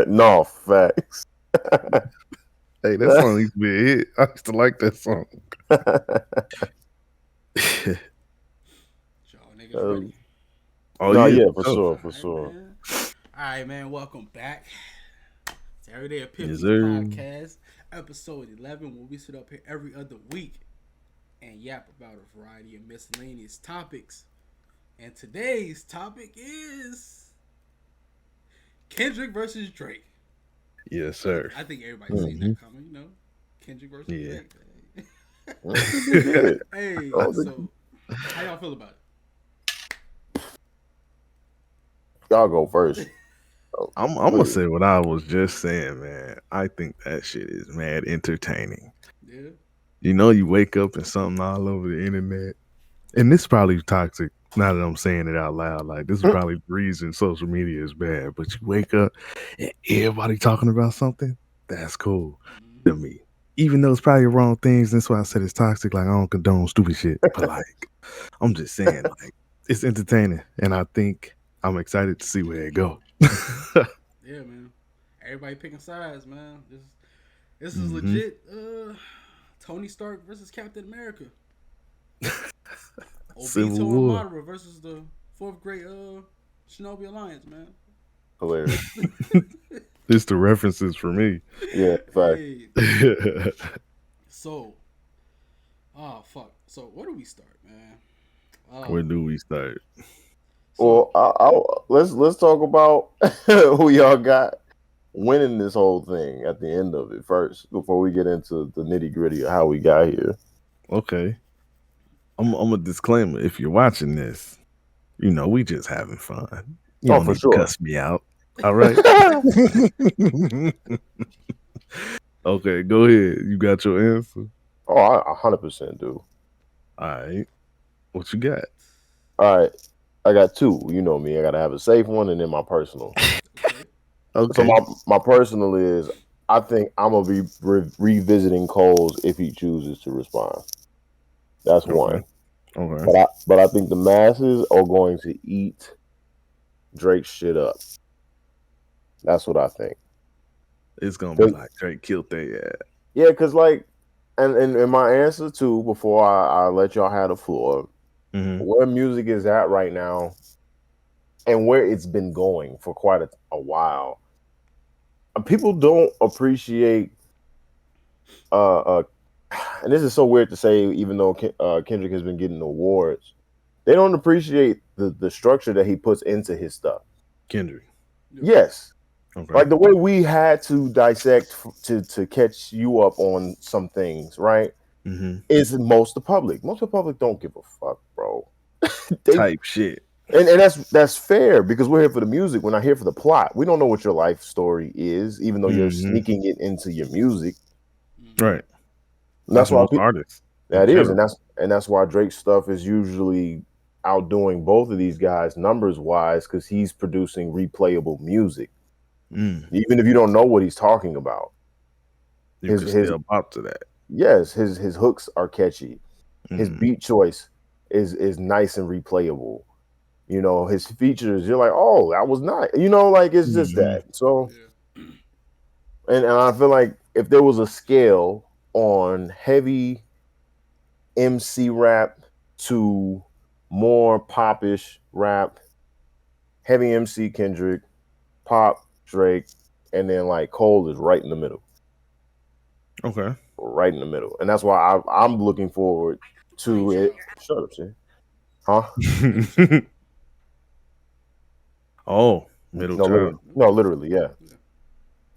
No, facts. Hey, that song used to be a hit. I used to like that song. Y'all niggas ready? Oh No, yeah, yeah, for for sure. sure, for Alright, sure. man. Alright, man. Welcome back to Everyday Yes, Epiphanies sir. Podcast, episode 11, where we sit up here every other week and yap about a variety of miscellaneous topics. And today's topic is Kendrick versus Drake. Yes, sir. I think everybody's seen that coming, you know? Kendrick versus Yeah. Drake. They did. Hey, Oh, so how y'all feel about it? Y'all go first. I'm gonna say what I was just saying, man. I think that shit is mad entertaining. Yeah. You know, you wake up and something all over the internet, and this is probably toxic. Now that I'm saying it out loud, like this is probably the reason social media is bad. But you wake up and everybody talking about something. That's cool to me. Even though it's probably wrong things, that's why I said it's toxic. Like I don't condone stupid shit, but like I'm just saying, like it's entertaining, and I think I'm excited to see where it go. Yeah, man. Everybody picking sides, man. This is Mhm. legit. Tony Stark versus Captain America. Civil Obito and War. Madara versus the fourth great Shinobi Alliance, man. Hilarious. It's the references for me. Yeah, fact. Hey, so, oh fuck. So where do we start, man? Where do we start? So Well, let's talk about who y'all got winning this whole thing at the end of it first, before we get into the nitty gritty of how we got here. Okay. I'm a disclaimer. If you're watching this, you know, we just having fun. You Oh, don't for need to sure. cuss me out. All right. Okay, go ahead. You got your answer. Oh, I 100% do. All right. What you got? All right, I got two. You know me. I gotta have a safe one and then my personal. okay. So Okay. my personal is, I think I'm gonna be revisiting Cole's if he chooses to respond. That's Okay. one. Okay. But I think the masses are going to eat Drake's shit up. That's what I think. It's gonna be like Drake killed their ass. Yeah, because like, and my answer too, before I let y'all have the floor, where music is at right now, and where it's been going for quite a while, people don't appreciate. And this is so weird to say, even though Kendrick has been getting awards, they don't appreciate the structure that he puts into his stuff. Kendrick. Yes. Okay. Like the way we had to dissect to catch you up on some things, right? Is most of the public. Most of the public don't give a fuck, bro. Type shit. And that's fair, because we're here for the music. We're not here for the plot. We don't know what your life story is, even though you're sneaking it into your music. Right. And that's why most artists. that is, and that's why Drake's stuff is usually outdoing both of these guys numbers wise, because he's producing replayable music. Even if you don't know what he's talking about, you can still bop to that. Yes, his hooks are catchy. His beat choice is nice and replayable. You know, his features, you're like, oh, that was nice. You know, like it's just that. So, and I feel like if there was a scale on heavy MC rap to more popish rap, heavy MC Kendrick, pop Drake, and then like Cole is right in the middle. Okay. Right in the middle. And that's why I'm looking forward to it. Shut up, shit. Huh? Oh, middle child. Literally, yeah.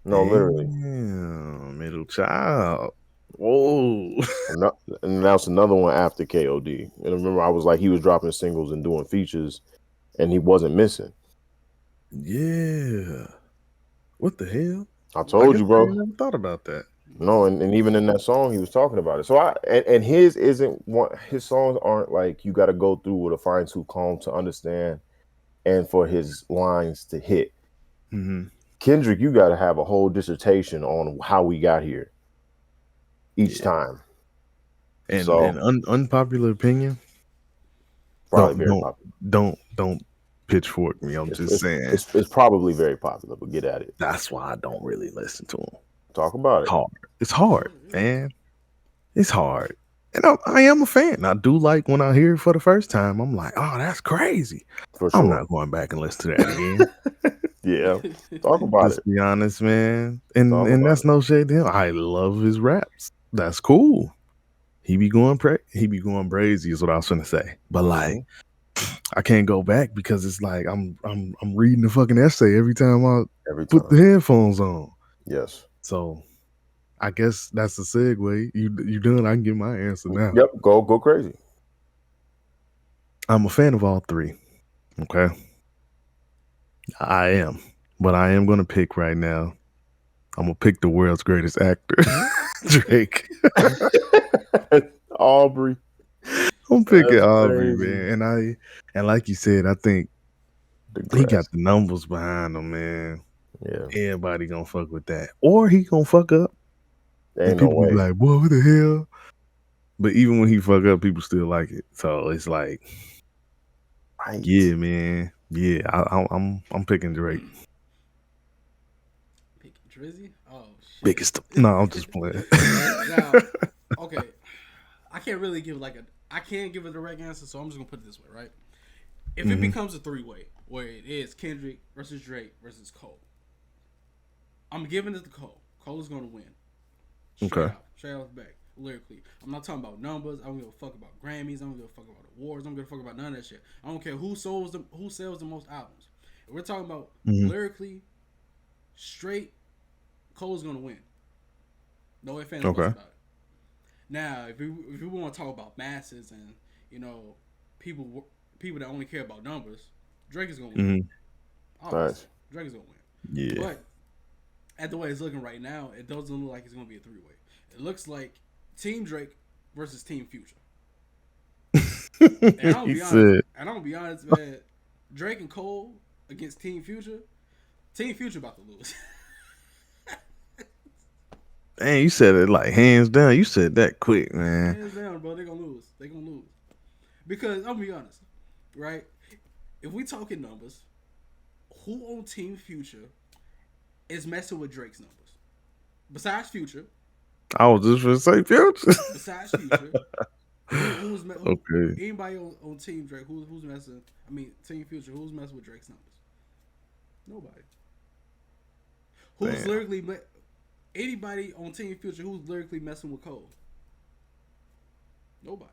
No, literally. Middle child. Whoa. And that's another one after KOD. And remember, I was like, he was dropping singles and doing features, and he wasn't missing. Yeah. What the hell? I told you, bro. I never thought about that. No, and even in that song, he was talking about it. So and his isn't one. His songs aren't like you got to go through with a fine tooth comb to understand, and for his lines to hit. Kendrick, you got to have a whole dissertation on how we got here each time. And so, unpopular opinion. Probably very popular. Don't pitchfork me. I'm just saying. It's probably very popular, but get at it. That's why I don't really listen to him. Talk about it. It's hard, man. It's hard. And I am a fan. I do like when I hear it for the first time. I'm like, oh, that's crazy. For sure. I'm not going back and listen to that again. Yeah. Talk about Just be honest, man. And that's no shade to him. I love his raps. That's cool. He be going brazy is what I was gonna say. But like I can't go back because it's like I'm reading the fucking essay every time I put the headphones on. Yes. So I guess that's the segue. You done? I can give my answer now. Yep, go crazy. I'm a fan of all three. Okay. I am. But I am gonna pick right now. I'm gonna pick the world's greatest actor, Drake. Aubrey. I'm picking Aubrey, man. And like you said, I think he got the numbers behind him, man. Yeah. Everybody gonna fuck with that. Or he gonna fuck up. Ain't and people no way. Be like, boy, what the hell? But even when he fuck up, people still like it. So it's like, yeah, man. Yeah, I'm picking Drake. Picking Drizzy? Oh shit. Biggest. No, I'm just playing. Now, okay, I can't really give I can't give a direct answer, so I'm just gonna put it this way, right? If it becomes a 3-way where it is Kendrick versus Drake versus Cole, I'm giving it to Cole. Cole is gonna win. Straight off the back, lyrically. I'm not talking about numbers. I don't give a fuck about Grammys. I don't give a fuck about awards. I don't give a fuck about none of that shit. I don't care who sells the most albums. If we're talking about lyrically, straight, Cole's gonna win. No ifs, ands, about it. Now, if we want to talk about masses and people that only care about numbers, Drake is gonna win. Nice. Drake is gonna win. Yeah. But at the way it's looking right now, it doesn't look like it's gonna be a 3-way. It looks like Team Drake versus Team Future. And I'm gonna be honest, man. Drake and Cole against Team Future. Team Future about to lose. Man, you said it like hands down. You said that quick, man. Hands down, bro. They're gonna lose. Because I'm gonna be honest, right? If we talking numbers, who on Team Future is messing with Drake's numbers? Besides Future. I was just gonna say Future. Besides Future. Okay. Anybody on Team Drake, who's messing? I mean, Team Future, who's messing with Drake's numbers? Nobody. Who's lyrically? Anybody on Team Future who's lyrically messing with Cole? Nobody.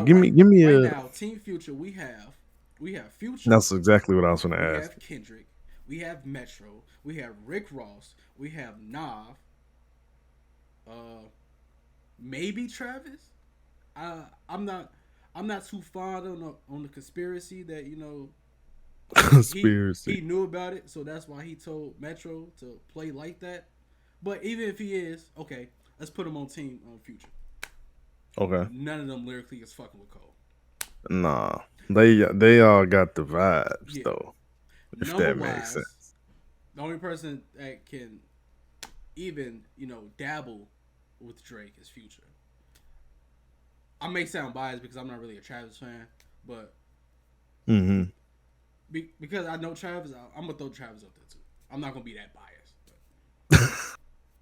Give me right now, Team Future. We have Future. That's exactly what I was going to ask. We have Kendrick. We have Metro. We have Rick Ross. We have Nav. Maybe Travis. I'm not too fond on the conspiracy that conspiracy. He knew about it, so that's why he told Metro to play like that. But even if he is, okay, let's put him on Team Future. Okay. None of them lyrically is fucking with Cole. Nah, they all got the vibes though. If that makes sense. The only person that can even dabble with Drake is Future. I may sound biased because I'm not really a Travis fan, but because I know Travis, I'm gonna throw Travis up there too. I'm not gonna be that biased. But,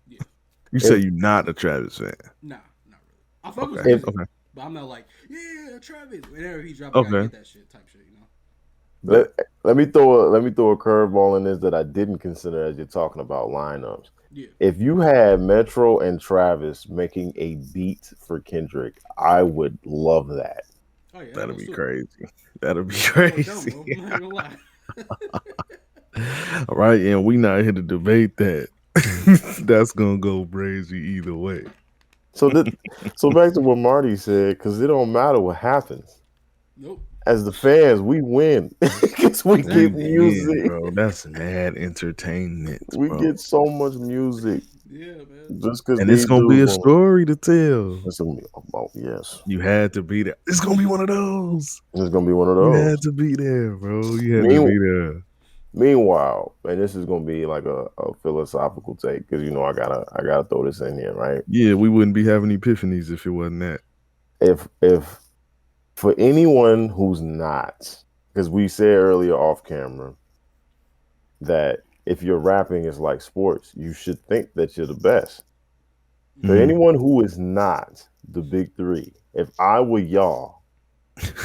yeah. You say you're not a Travis fan? Nah, not really. I fuck with music, but I'm not like Travis. Whenever he drops, I gotta get that shit type shit. Let me throw a curveball in this that I didn't consider as you're talking about lineups. Yeah. If you had Metro and Travis making a beat for Kendrick, I would love that. Oh, yeah, that'd be crazy. That'd be crazy. I'm not gonna lie. All right, and we not here to debate that. That's gonna go crazy either way. So back to what Marty said, because it don't matter what happens. Nope. As the fans, we win because we get music, bro. That's mad entertainment. We get so much music. Yeah, man. Just because, and it's gonna be a story to tell. It's gonna be, yes. You had to be there. It's gonna be one of those. It's gonna be one of those. You had to be there, bro. You had to be there. Meanwhile, and this is gonna be like a philosophical take because I gotta throw this in here, right? Yeah, we wouldn't be having epiphanies if it wasn't that. If for anyone who's not, because we said earlier off camera that if you're rapping is like sports, you should think that you're the best. For anyone who is not the big three, if I were y'all,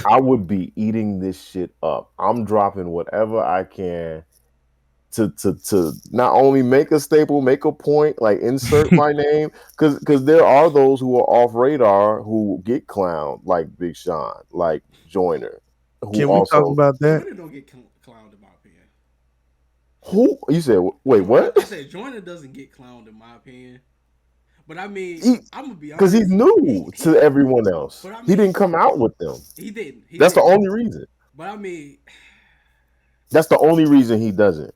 I would be eating this shit up. I'm dropping whatever I can to not only make a staple, make a point, like insert my name, because there are those who are off radar who get clowned, like Big Sean, like Joyner, who Can we talk also about that? Joyner don't get clowned in my opinion. who you said? Wait, what? I said Joyner doesn't get clowned in my opinion. But I mean, I'm gonna be because honest. he's new to everyone else. But I mean, he didn't come out with them. He didn't. That's the only reason. But I mean, that's the only reason he doesn't.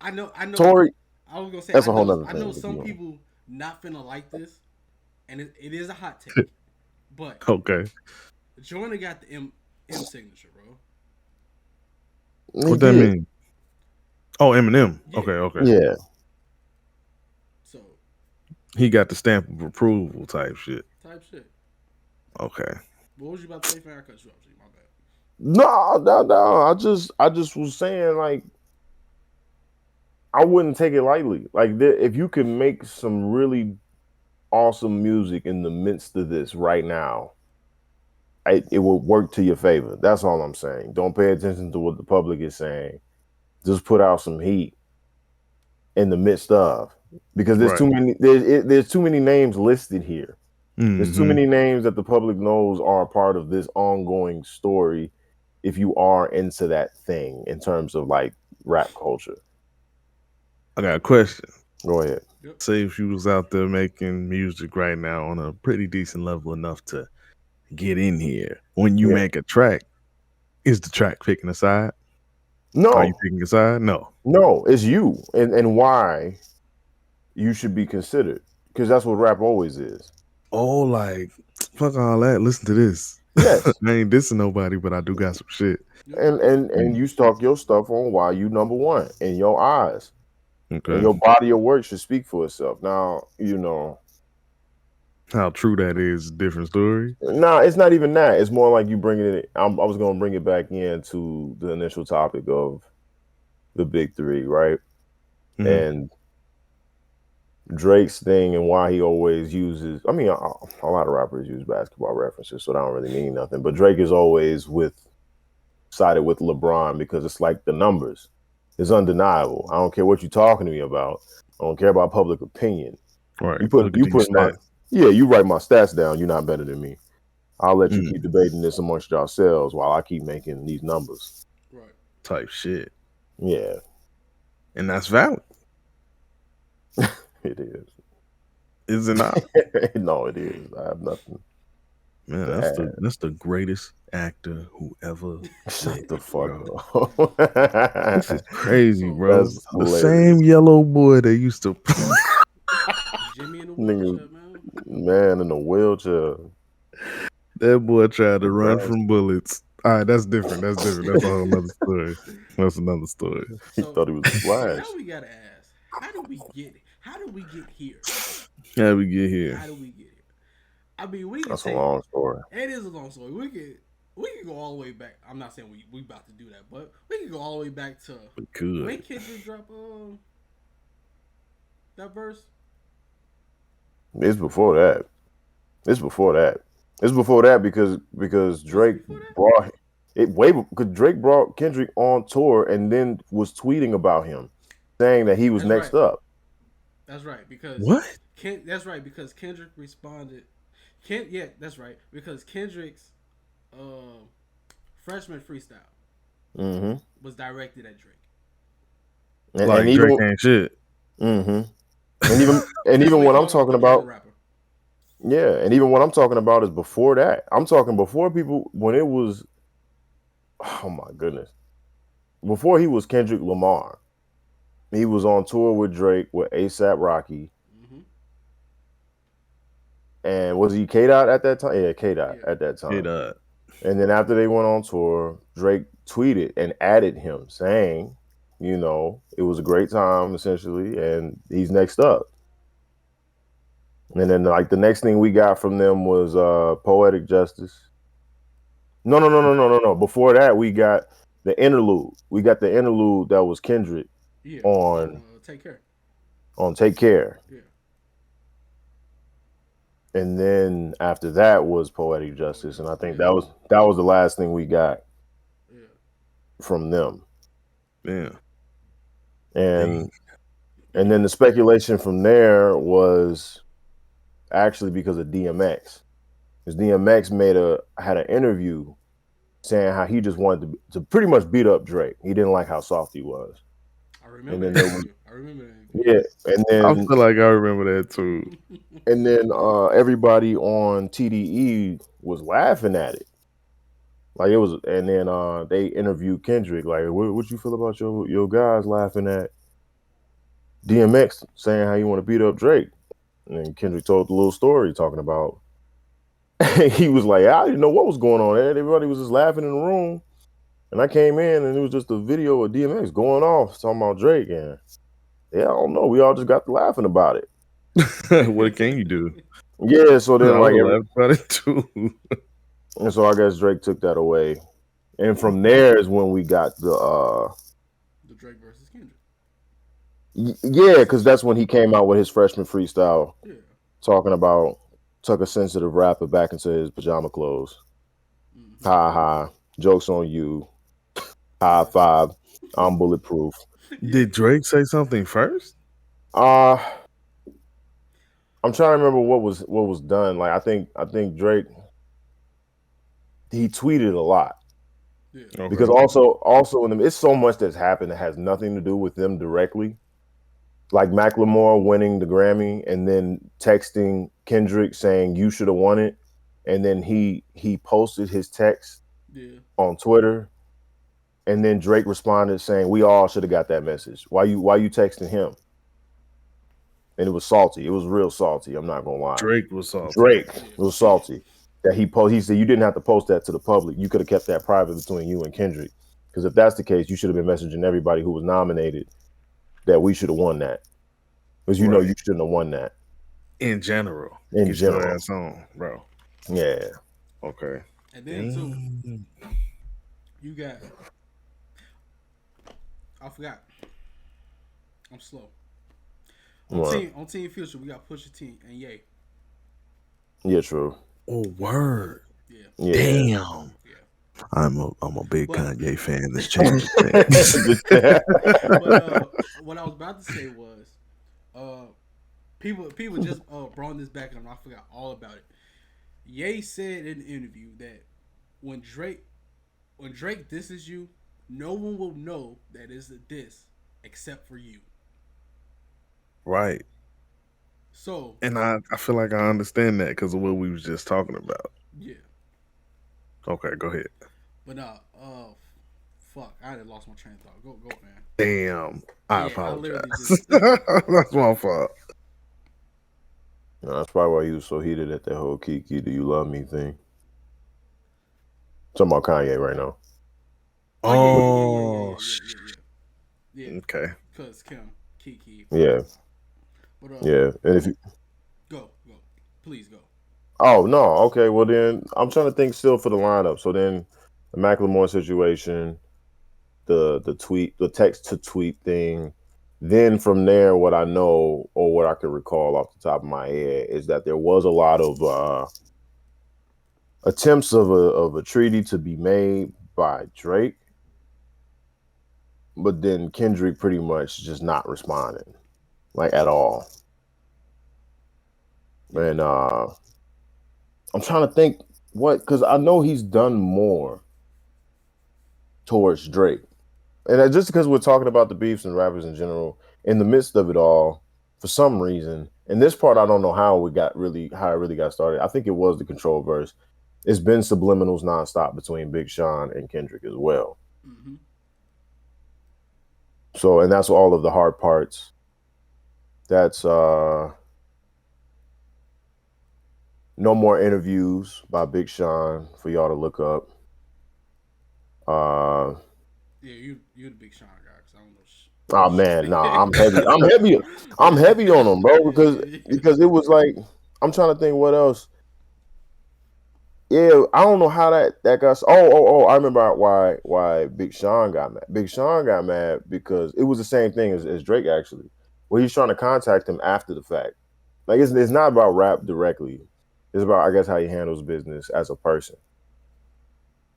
I know. Tory. I was gonna say that's a whole other thing. I know some people not finna like this, and it is a hot take. But okay, Joyner got the M signature, bro. What that mean? Oh, Eminem. Yeah. Okay. Yeah. So he got the stamp of approval type shit. Okay. What was you about to say? I cut you off. My bad. No. I just was saying, like, I wouldn't take it lightly. Like, if you can make some really awesome music in the midst of this right now, it will work to your favor. That's all I'm saying. Don't pay attention to what the public is saying. Just put out some heat in the midst of, because there's too many. There's too many names listed here. There's too many names that the public knows are a part of this ongoing story. If you are into that thing in terms of like rap culture. I got a question. Go ahead. Say if you was out there making music right now on a pretty decent level enough to get in here. When you make a track, is the track picking a side? No. Are you picking a side? No. No, it's you and why you should be considered. Because that's what rap always is. Oh, like, fuck all that. Listen to this. Yes. I ain't dissing nobody, but I do got some shit. And you talk your stuff on why you number one in your eyes. Okay. And your body of work should speak for itself. Now, you know. How true that is, different story. Nah, it's not even that. It's more like you bringing it. I was going to bring it back into the initial topic of the big three, right? Mm-hmm. And Drake's thing and why he always uses. I mean, a lot of rappers use basketball references, so that don't really mean nothing. But Drake is always sided with LeBron because it's like the numbers. It's undeniable. I don't care what you're talking to me about. I don't care about public opinion. Right. You put you write my stats down. You're not better than me. I'll let you keep debating this amongst yourselves while I keep making these numbers. Right. Type shit. Yeah. And that's valid. It is. Is it not? No, it is. I have nothing. Man, that's the greatest actor who ever. Shut the fuck up. This is crazy, bro. That's the same yellow boy that used to Jimmy in the wheelchair, man in the wheelchair. That boy tried to run from bullets. All right, that's different. That's a whole nother story. That's another story. He thought he was a Flash. Now we gotta ask, how did we get here? How did we get here? I mean, that's a long story. It is a long story. We can go all the way back. I'm not saying we about to do that, but we can go all the way back to when Kendrick dropped that verse. It's before that. It's before that because Drake brought it way because Drake brought Kendrick on tour and then was tweeting about him, saying that he was next up. That's right, because what? That's right, because Kendrick responded. That's right, because Kendrick's freshman freestyle was directed at Drake. And Drake ain't shit. And even what I'm talking about. Yeah, and even what I'm talking about is before that. I'm talking before people when it was. Oh my goodness! Before he was Kendrick Lamar. He was on tour with Drake with A$AP Rocky. And was he K-Dot at that time? Yeah, K-Dot at that time. K-Dot. And then after they went on tour, Drake tweeted and added him saying, you know, it was a great time essentially, and he's next up. And then like the next thing we got from them was Poetic Justice. No. Before that, we got the interlude. We got the interlude that was Kendrick on Take Care. On Take Care. Yeah. And then after that was Poetic Justice, and I think that was the last thing we got from them. Yeah. And then the speculation from there was actually because of DMX. Because DMX had an interview saying how he just wanted to pretty much beat up Drake. He didn't like how soft he was. I remember that. I remember that. Yeah, and then I feel like I remember that too. And then everybody on TDE was laughing at it. Like it was, and then they interviewed Kendrick. Like, what you feel about your guys laughing at DMX saying how you want to beat up Drake? And Kendrick told the little story talking about. He was like, I didn't know what was going on. Everybody was just laughing in the room, and I came in and it was just a video of DMX going off talking about Drake. And yeah, I don't know. We all just got to laughing about it. What can you do? Yeah, so then I laughed about it too. And so I guess Drake took that away. And from there is when we got the Drake versus Kendrick. Yeah, because that's when he came out with his freshman freestyle, talking about tuck a sensitive rapper back into his pajama clothes. Ha ha, jokes on you. High five, I'm bulletproof. Did Drake say something first? I'm trying to remember what was done. Like I think Drake, he tweeted a lot. Yeah. Okay. Because also in them, it's so much that's happened that has nothing to do with them directly. Like Macklemore winning the Grammy and then texting Kendrick saying you should have won it, and then he posted his text on Twitter, and then Drake responded saying we all should have got that message. Why you texting him? And it was salty. It was real salty. I'm not gonna lie. Drake was salty. Drake was salty. That he said you didn't have to post that to the public. You could have kept that private between you and Kendrick. Because if that's the case, you should have been messaging everybody who was nominated that we should have won that. Because you know you shouldn't have won that. In general. In general. Your ass on, bro. Yeah. Okay. And then too, you got I forgot. I'm slow. On Team Future, we got Pusha T and Ye. Yeah, true. Oh, word. Yeah. Damn. Yeah. I'm a big Kanye fan. This changes things. But what I was about to say was, people just brought this back and I forgot all about it. Ye said in the interview that when Drake disses you, no one will know that it's a diss except for you. Right. So, and I feel like I understand that because of what we was just talking about. Yeah. Okay, go ahead. But fuck, I had lost my train of thought. Go, man. Damn, I apologize. Just, That's my fault. No, that's probably why you was so heated at that whole Kiki, do you love me thing. Talking about Kanye right now. Oh, yeah. Okay. Because Kim, Kiki. Yeah. But, yeah, and if you go, please go. Oh no, okay. Well then, I'm trying to think still for the lineup. So then, the Macklemore situation, the text to tweet thing. Then from there, what I know or what I can recall off the top of my head is that there was a lot of attempts of a treaty to be made by Drake, but then Kendrick pretty much just not responding, like at all. And I'm trying to think because I know he's done more towards Drake. And just because we're talking about the beefs and rappers in general, in the midst of it all, for some reason, and this part I don't know how it really got started. I think it was the Control verse. It's been subliminals nonstop between Big Sean and Kendrick as well. Mm-hmm. So, and that's all of the hard parts. That's no more interviews by Big Sean for y'all to look up. Yeah, you the Big Sean guy, because I don't know. Oh man, nah, I'm heavy. I'm heavy on him, bro, because it was like I'm trying to think what else. Yeah, I don't know how that got. Oh! I remember why Big Sean got mad. Big Sean got mad because it was the same thing as Drake actually. Well, he's trying to contact him after the fact. Like it's not about rap directly. It's about I guess how he handles business as a person.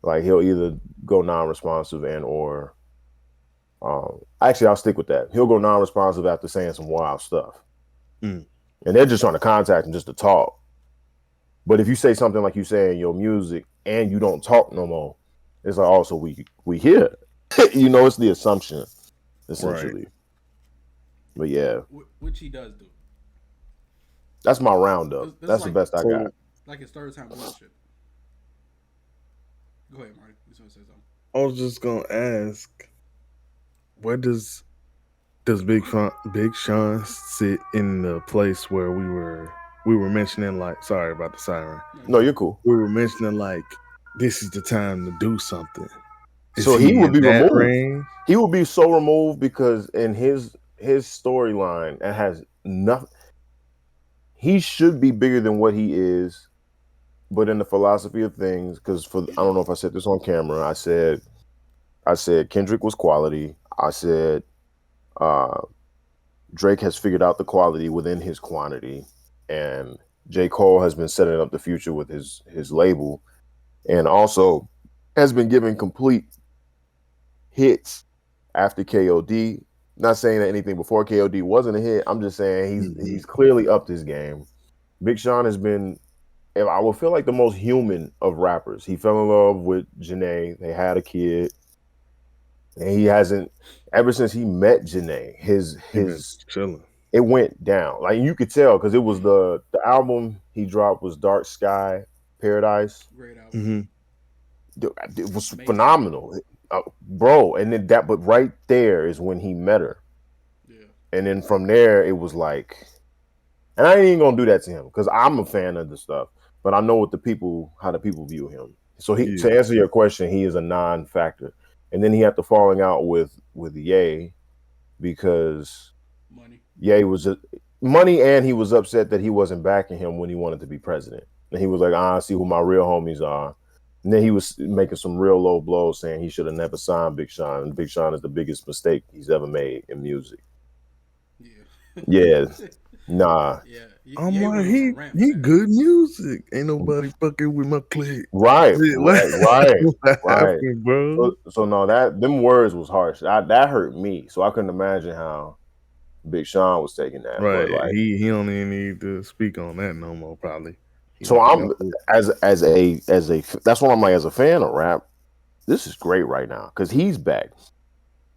Like he'll either go non-responsive and or actually I'll stick with that. He'll go non-responsive after saying some wild stuff. Mm. And they're just trying to contact him just to talk. But if you say something like you say in your music and you don't talk no more, it's like also we hear. It's the assumption essentially. Right. But yeah, which he does do. that's my roundup. That's like, the best I got. Like his third time doing shit. Go ahead, Marty. You want to say something? I was just gonna ask, where does Big Sean sit in the place where we were mentioning, like, sorry about the siren. No, you're cool. We were mentioning like this is the time to do something. So he would be removed. Range? He would be so removed because in his storyline it has nothing. He should be bigger than what he is, but in the philosophy of things, because I don't know if I said this on camera. I said Kendrick was quality. I said Drake has figured out the quality within his quantity, and j.cole has been setting up the future with his label, and also has been giving complete hits after KOD. Not saying that anything before KOD wasn't a hit. I'm just saying he's clearly upped his game. Big Sean has been, I would feel like, the most human of rappers. He fell in love with Janae. They had a kid. And he hasn't, ever since he met Janae, his it went down. Like you could tell because it was the album he dropped was Dark Sky Paradise. Great album. It was phenomenal. Bro, and then but right there is when he met her. Yeah. And then from there it was like, and I ain't even gonna do that to him because I'm a fan of the stuff, but I know how the people view him. So to answer your question, he is a non-factor. And then he had the falling out with Ye because Ye was money, and he was upset that he wasn't backing him when he wanted to be president. And he was like, I see who my real homies are. And then he was making some real low blows saying he should have never signed Big Sean. And Big Sean is the biggest mistake he's ever made in music. Yeah. Nah. Yeah. I'm like, he good music. Ain't nobody fucking with my clique. Right. Bro. So no, them words was harsh. That hurt me. So I couldn't imagine how Big Sean was taking that. Right. But like, he don't even need to speak on that no more, probably. So I'm as a that's what I'm like, as a fan of rap, this is great right now because he's back.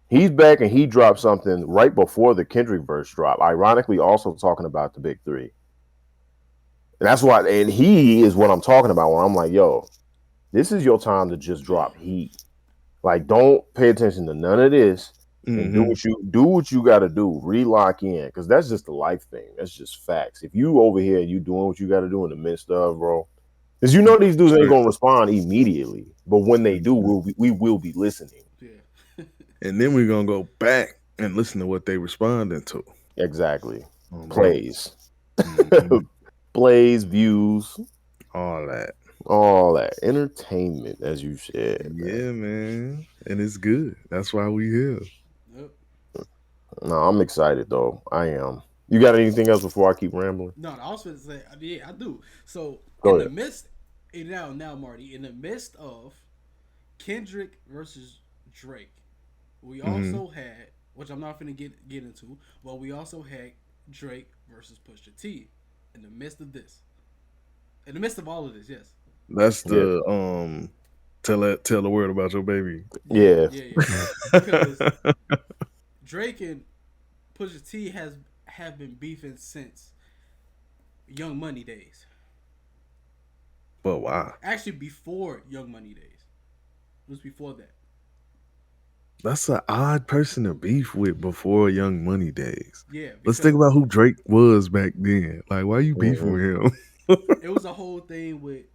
He's back and he dropped something right before the Kendrick verse drop. Ironically, also talking about the big three. And that's why, and he is what I'm talking about when I'm like, yo, this is your time to just drop heat. Like, don't pay attention to none of this. And do what you got to do. Relock in, because that's just a life thing. That's just facts. If you over here and you doing what you got to do in the midst of, bro, because these dudes ain't gonna respond immediately, but when they do, we will be listening. Yeah. And then we're gonna go back and listen to what they responding to. Exactly. Plays, plays, views, all that entertainment, as you said. Yeah, man, and it's good. That's why we here. No, I'm excited though. I am. You got anything else before I keep rambling? No, I was going to say, yeah, I do. So the midst, now, Marty, in the midst of Kendrick versus Drake, we also had, which I'm not going to get into, but we also had Drake versus Pusha T. In the midst of this, in the midst of all of this, yes. That's the tell the word about your baby. Yeah. Because Drake and Pusha T have been beefing since Young Money days. But why? Actually, before Young Money days. It was before that. That's an odd person to beef with before Young Money days. Yeah. Let's think about who Drake was back then. Like, why are you beefing with him? It was a whole thing with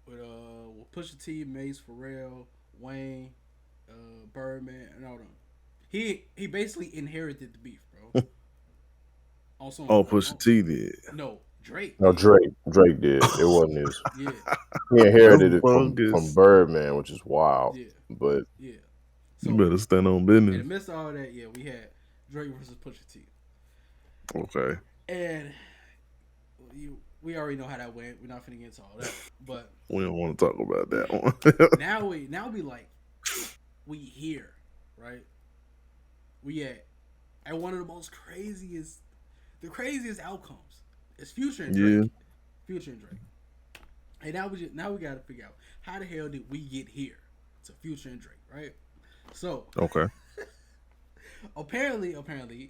Pusha T, Mace, Pharrell, Wayne, Birdman, and all them. He basically inherited the beef, bro. Also, Pusha T did. No, Drake No, did. Drake did. It wasn't his. Yeah, He That's inherited it from bogus. Birdman, which is wild. yeah, But yeah. You So better stand on in the business. midst of all that, yeah, we had Drake versus Pusha T, Okay. and we already know how that went. We're not finna get into all that, but We don't want to talk about that one. now we like we here, right? We at one of the craziest outcomes. It's Future and Yeah. Drake, Future and Drake, and now we got to figure out how the hell did we get here to Future and Drake, right? So Okay. apparently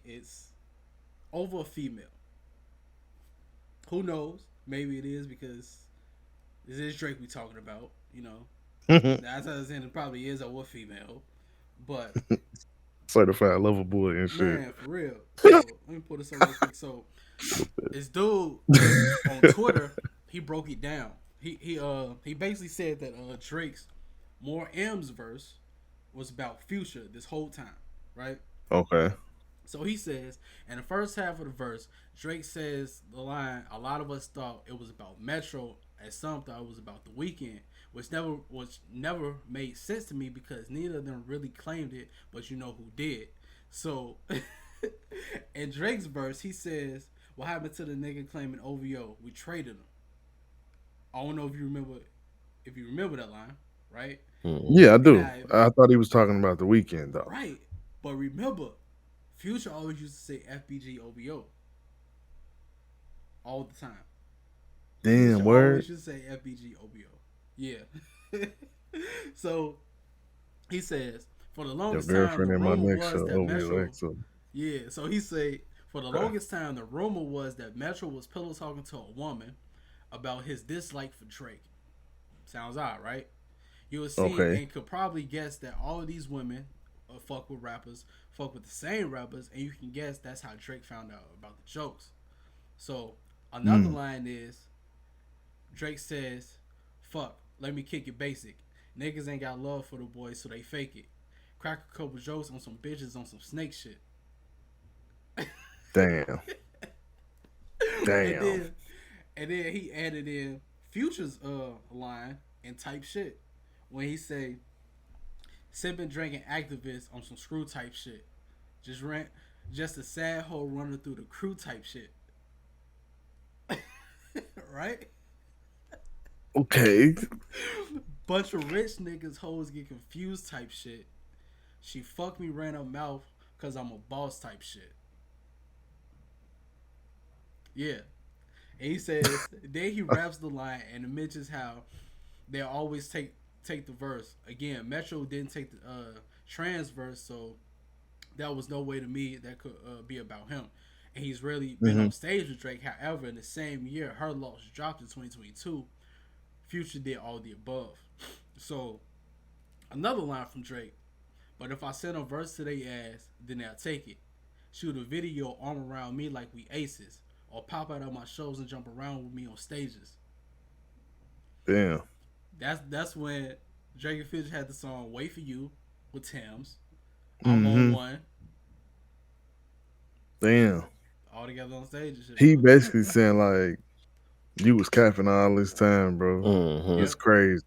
it's over a female. Who knows? Maybe it is because this is Drake we talking about. You know, that's how I'm saying it probably is over a female, but Certified lover boy and shit. man, for real. So let me pull this up real quick. So this dude on Twitter, he broke it down. He basically said that Drake's More M's verse was about Future this whole time, right? Okay. So he says, in the first half of the verse, Drake says the line, "A lot of us thought it was about Metro, and some thought it was about the weekend," which never made sense to me because neither of them really claimed it, but you know who did. So in Drake's verse, he says, "What happened to the nigga claiming OVO? We traded him." I don't know if you remember that line, right? Yeah, I do. I, I thought he was talking about the weekend though. right. But remember, Future always used to say FBG OVO all the time. Damn, Future word. always used to say FBG OVO. Yeah. So he says, for the Your longest time, girlfriend the in my rumor next was show. that Oh, Metro. Alexa. Yeah. So he say, for the Okay. longest time, the rumor was that Metro was pillow talking to a woman about his dislike for Drake. Sounds odd, right? You will see Okay. and could probably guess that all of these women fuck with rappers, fuck with the same rappers, and you can guess that's how Drake found out about the jokes. So another line is Drake says, "Fuck, let me kick it basic. Niggas ain't got love for the boys, so they fake it. Crack a couple jokes on some bitches on some snake shit." Damn. And Damn. then he added in Future's line and type shit when he say, "Sipping, drinking, activists on some screw type shit. Just a sad hoe running through the crew type shit." Right? Okay. Bunch of rich niggas hoes get confused type shit. She fucked me, ran her mouth cause I'm a boss type shit. Yeah. And he says, then he raps the line and mentions how they always take the verse. Again, Metro didn't take the trans verse, so that was no way to me that could be about him. And he's really been on stage with Drake. However, in the same year, Her Loss dropped in 2022. Future did all the above. So, another line from Drake. But if I send a verse to their ass, then they'll take it. Shoot a video arm around me like we aces. Or pop out of my shows and jump around with me on stages. Damn. That's when Drake and Future had the song "Wait for You" with Thames. I'm on one. Damn. All together on stage and shit. He basically saying like you was capping all this time, bro. Mm-hmm. It's crazy.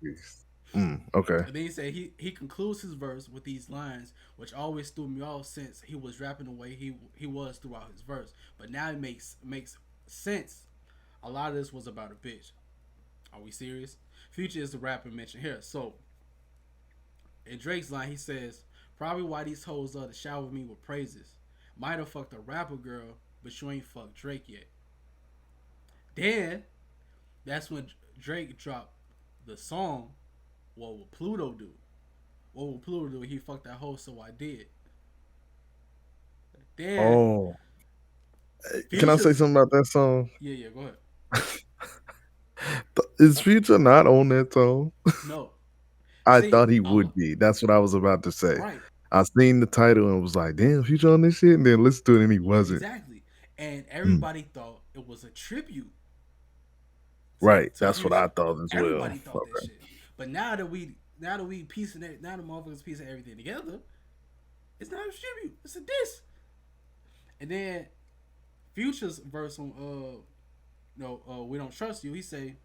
Okay. And then he said he concludes his verse with these lines, which always threw me off since he was rapping the way he was throughout his verse. But now it makes sense. A lot of this was about a bitch. Are we serious? Future is the rapper mentioned here. So in Drake's line, he says, "Probably why these hoes love to shower me with praises. Might have fucked a rapper girl, but you ain't fucked Drake yet." Then that's when Drake dropped the song "What Would Pluto Do?" What would Pluto do? He fucked that hoe, so I did. Then Oh. Can I say something about that song? Yeah, go ahead. Is Future not on that song? No. I thought he would be. That's what I was about to say. Right. I seen the title and was like, damn, Future on this shit, and then listened to it and he wasn't. Exactly. And everybody thought it was a tribute. Right. That's what I thought as well. Everybody thought that shit. But now that we piecing it, now the motherfuckers piecing everything together, it's not a tribute. It's a diss. And then Future's verse on no, we don't trust you. He say,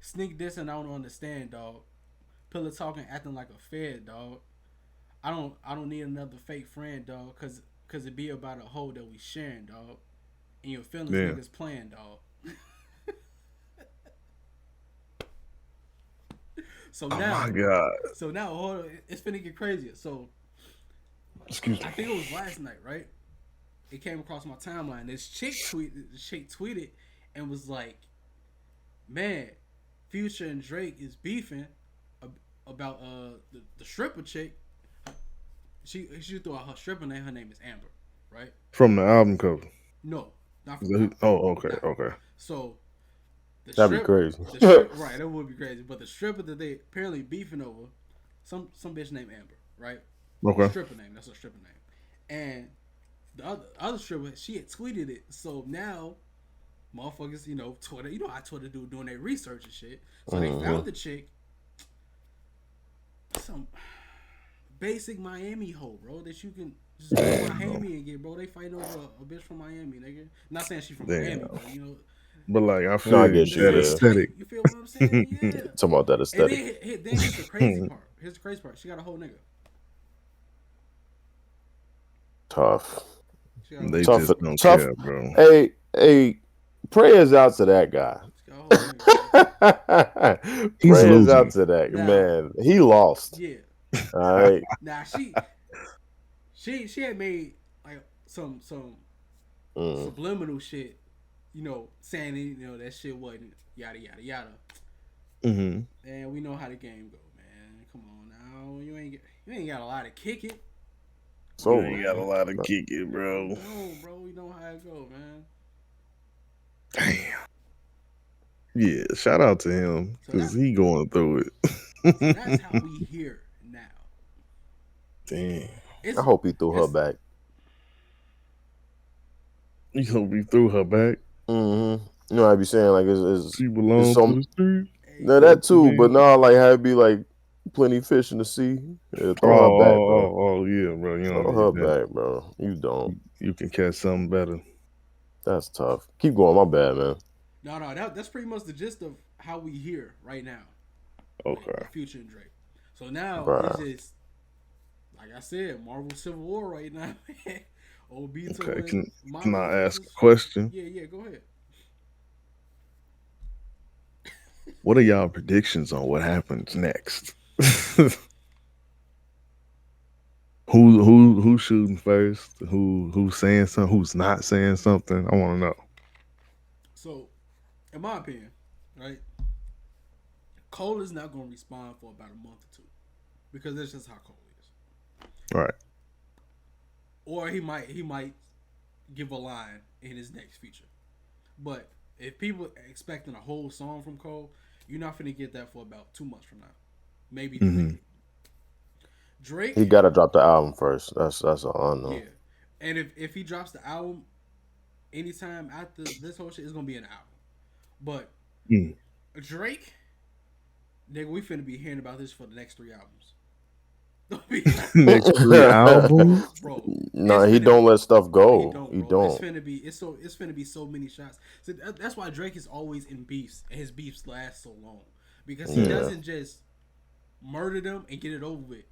sneak this and I don't understand, dog. Pillar talking, acting like a fed, dog. I don't need another fake friend, dog, cause it be about a hoe that we sharing, dog. And your feelings Yeah. niggas playing, dog. So Oh now, my god. hold on, it's finna get crazier. So Excuse me. I think it was last night, right? It came across my timeline. This chick tweeted and was like, "Man, Future and Drake is beefing about the stripper chick. She threw out her stripper name. Her name is Amber, right? From the album cover. No, not Is from that the who- Oh, okay, nah. okay. So the That'd be crazy. right? That would be crazy. But the stripper that they apparently beefing over, some bitch named Amber, right? Okay. Stripper name. That's her stripper name. And the other stripper, she had tweeted it. So now, motherfuckers, Twitter. You know how Twitter doing their research and shit. So they found the chick, some basic Miami hoe, bro, that you can just go to Miami and get, bro. They fight over a bitch from Miami, nigga. Not saying she from Miami, but But like I feel No, I get you, that yeah. aesthetic. You feel what I'm saying? Yeah. Talking about that And aesthetic. then here's the crazy part. Here's the crazy part. She got a whole nigga. Tough. They Tough, just don't tough. care, bro. Hey, prayers out to that guy. She got a whole nigga. He's Prayers losing. out to that Now- man. He lost. Yeah. All right. Now she had made like some subliminal shit, saying that shit wasn't yada yada yada. Mm-hmm. And we know how the game go, man. Come on now, you ain't got a lot to kick it. So You ain't got a lot of kick it, bro. No, bro, you know how it go, man. Damn. Yeah, shout out to him because he going through it. So that's how we hear now. Damn. I hope he threw her back. You hope he threw her back. Mm-hmm. You know, I be saying like it's She belongs some- to the street. no, that too, but no, like how it be like plenty fish in the sea. Yeah, throw her back, bro. Oh, yeah, bro. You Throw don't her need that. back, bro. You don't. You can catch something better. That's tough. Keep going. My bad, man. No, that's pretty much the gist of how we hear right now. Okay. Like, Future and Drake. So now Bruh. it's just like I said, Marvel Civil War right now. Obito. Okay. and Can I Mafia ask a versus- question? Yeah, go ahead. What are y'all predictions on what happens next? Who's shooting first? Who's saying something? Who's not saying something? I want to know. So, in my opinion, right, Cole is not going to respond for about a month or two because that's just how Cole is. Right. Or he might give a line in his next feature. But if people are expecting a whole song from Cole, you're not finna get that for about 2 months from now, maybe 3. Drake, He got to drop the album first. That's all I know. yeah. And if he drops the album anytime after this whole shit, it's gonna be an album. But Drake, nigga, we finna be hearing about this for the next 3 albums. Next 3 albums? Bro. No, it's he finna don't be- let stuff go. He He don't. don't. It's finna be so many shots. So that's why Drake is always in beefs, and his beefs last so long because he doesn't just murder them and get it over with.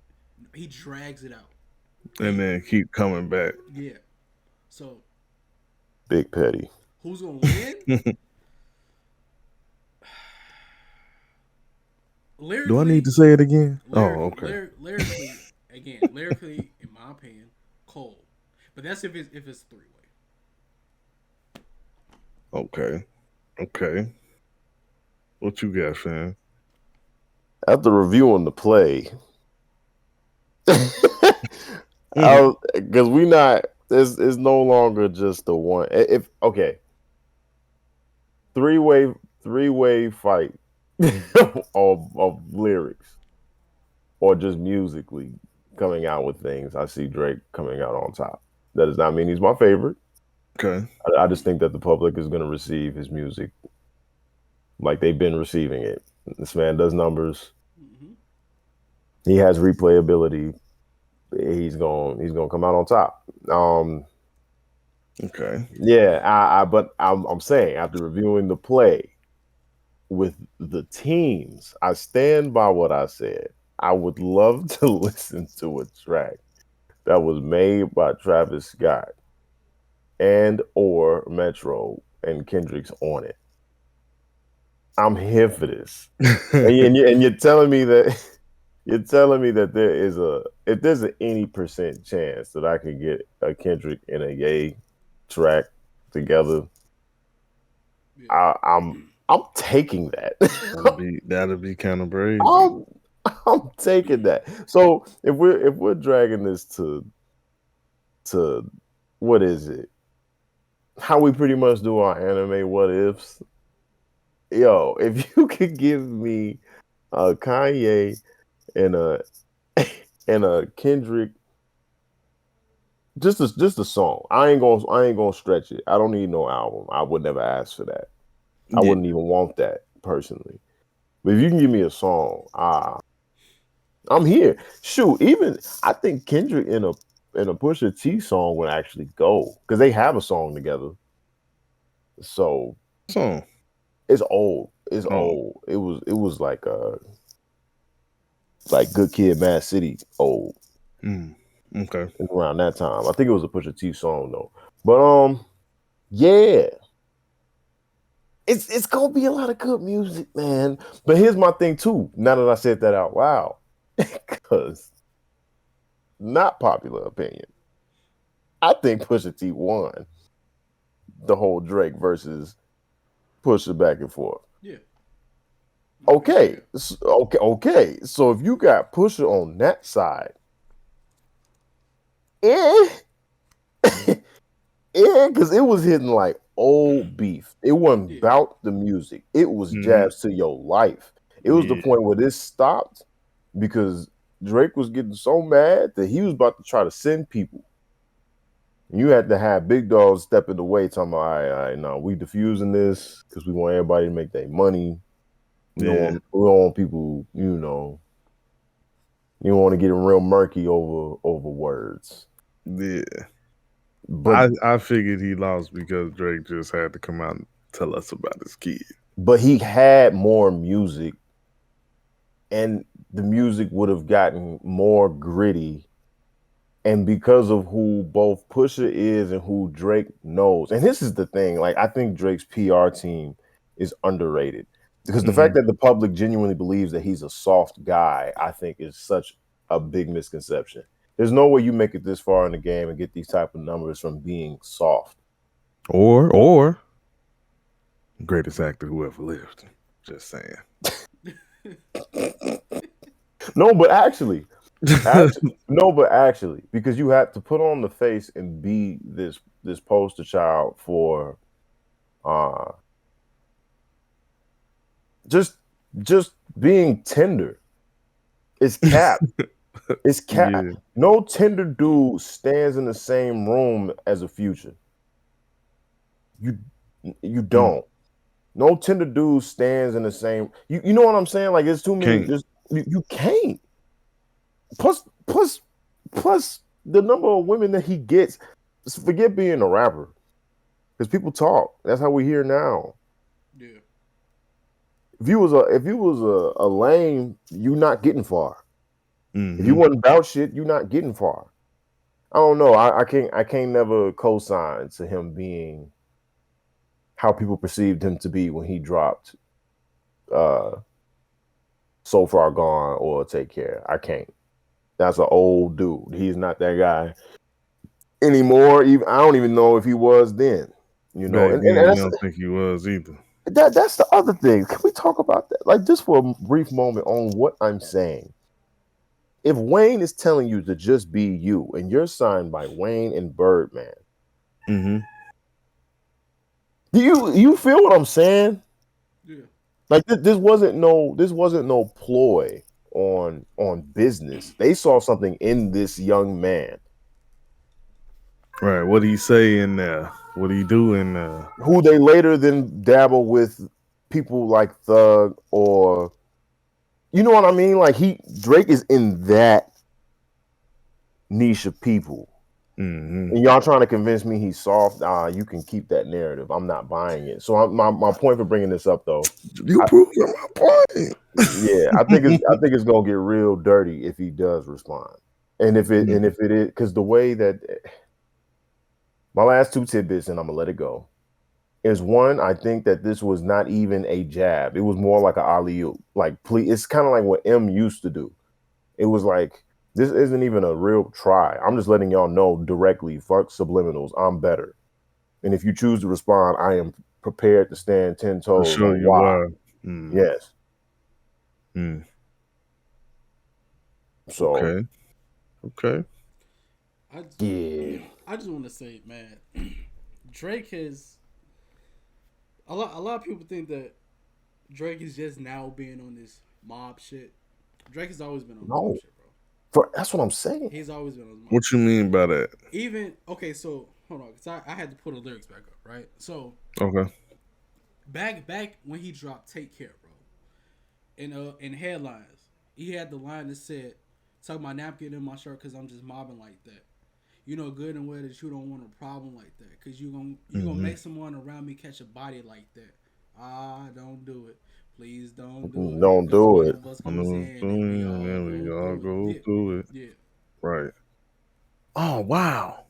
He drags it out And then keep coming back. Yeah. So Big Petty. who's gonna win? Do I need to say it again? Okay. Lyrically, in my opinion, Cole. But that's if it's 3-way. Okay. What you got, fam? After reviewing the play, because we not, it's no longer just the one. If okay, three-way fight of lyrics or just musically coming out with things. I see Drake coming out on top. That does not mean he's my favorite. Okay. I just think that the public is going to receive his music like they've been receiving it. This man does numbers. Mm-hmm. He has replayability. He's going to come out on top. Okay. Yeah, but I'm saying after reviewing the play with the teams, I stand by what I said. I would love to listen to a track that was made by Travis Scott and or Metro and Kendrick's on it. I'm here for this. And you're telling me that you're telling me that there is a if there's any percent chance that I could get a Kendrick and a Ye track together, Yeah. I'm taking that. that'll be kind of brave. I'm I'm taking that. So if we're dragging this to what is it? How we pretty much do our anime what ifs. Yo, if you could give me a Kanye and a and a Kendrick, just a song. I ain't gonna stretch it. I don't need no album. I would never ask for that. I Yeah. wouldn't even want that personally. But if you can give me a song, I'm here. Shoot, even I think Kendrick in a Pusha T song would actually go because they have a song together. So Song. it's old. It's Oh. old. It was like Good Kid, Mad City old Okay. around that time. I think it was a Pusha T song though. But yeah, it's gonna be a lot of good music, man. But here's my thing too. Now that I said that out loud, because not popular opinion, I think Pusha T won the whole Drake versus Pusha back and forth. Yeah. Okay, okay. So if you got Pusha on that side, eh, yeah, because it was hitting like old beef. It wasn't Yeah. about the music. It was Mhm. jabs to your life. It was the Yeah. point where this stopped because Drake was getting so mad that he was about to try to send people. You had to have big dogs step in the way, talking about, all right, no, we diffusing this because we want everybody to make their money. Yeah. We don't want people, you don't want to get real murky over words. Yeah. But I figured he lost because Drake just had to come out and tell us about his kid. but he had more music, and the music would have gotten more gritty. And because of who both Pusha is and who Drake knows, and this is the thing, like I think Drake's PR team is underrated because the fact that the public genuinely believes that he's a soft guy, I think, is such a big misconception. There's no way you make it this far in the game and get these type of numbers from being soft. Or greatest actor who ever lived. Just saying. No, but actually, because you have to put on the face and be this poster child for uh just just being tender. It's cap. It's cap. Yeah. No tender dude stands in the same room as a Future. You you Mm. don't. No tender dude stands in the same. You know what I'm saying? Like it's too many. Can't. Just you can't. Plus the number of women that he gets. Forget being a rapper, because people talk. That's how we hear now. Yeah. If you was a lame, you not getting far. If you Mhm. wasn't about shit, you not getting far. I don't know. I can't never co-sign to him being how people perceived him to be when he dropped uh So Far Gone or Take Care. I can't. That's an old dude. He's not that guy anymore. Even I don't even know if he was then. You know, Back and then, you that's don't think he was either. that's the other thing. Can we talk about that? Like just for a brief moment on what I'm saying. If Wayne is telling you to just be you and you're signed by Wayne and Birdman, Mm-hmm. do you feel what I'm saying? Yeah. Like this wasn't no ploy on business. They saw something in this young man Right. What do you say in there? What do you do in there? who they later then dabble with people like Thug or you know what I mean? Like Drake is in that niche of people. And y'all trying to convince me he's soft. You can keep that narrative. I'm not buying it. So my point for bringing this up, though, you proved my point. Yeah, I think it's gonna get real dirty if he does respond, and if it is, because the way that my last two tidbits, and I'm gonna let it go, is one. I think that this was not even a jab. It was more like an alley oop. Like, please, it's kind of like what M used to do. It was like, this isn't even a real try. I'm just letting y'all know directly. Fuck subliminals. I'm better. And if you choose to respond, I am prepared to stand 10 To toes show on you why. why. Yes. So. Okay. I just want to say, man, Drake has a lot of people think that Drake is just now being on this mob shit. Drake has always been on mob shit, bro. That's what I'm saying. He's always been on mob What you mean by that? Even okay, so hold on, because I had to pull the lyrics back up, right? So okay, back when he dropped "Take Care," bro, in headlines, he had the line that said, "Tuck my napkin in my shirt because I'm just mobbing like that. You know good and well that you don't want a problem like that because you gonna make someone around me catch a body like that. Don't do it. Please don't do it. Don't do it. Of us goes in and we all go through it. Yeah. Right. Oh wow.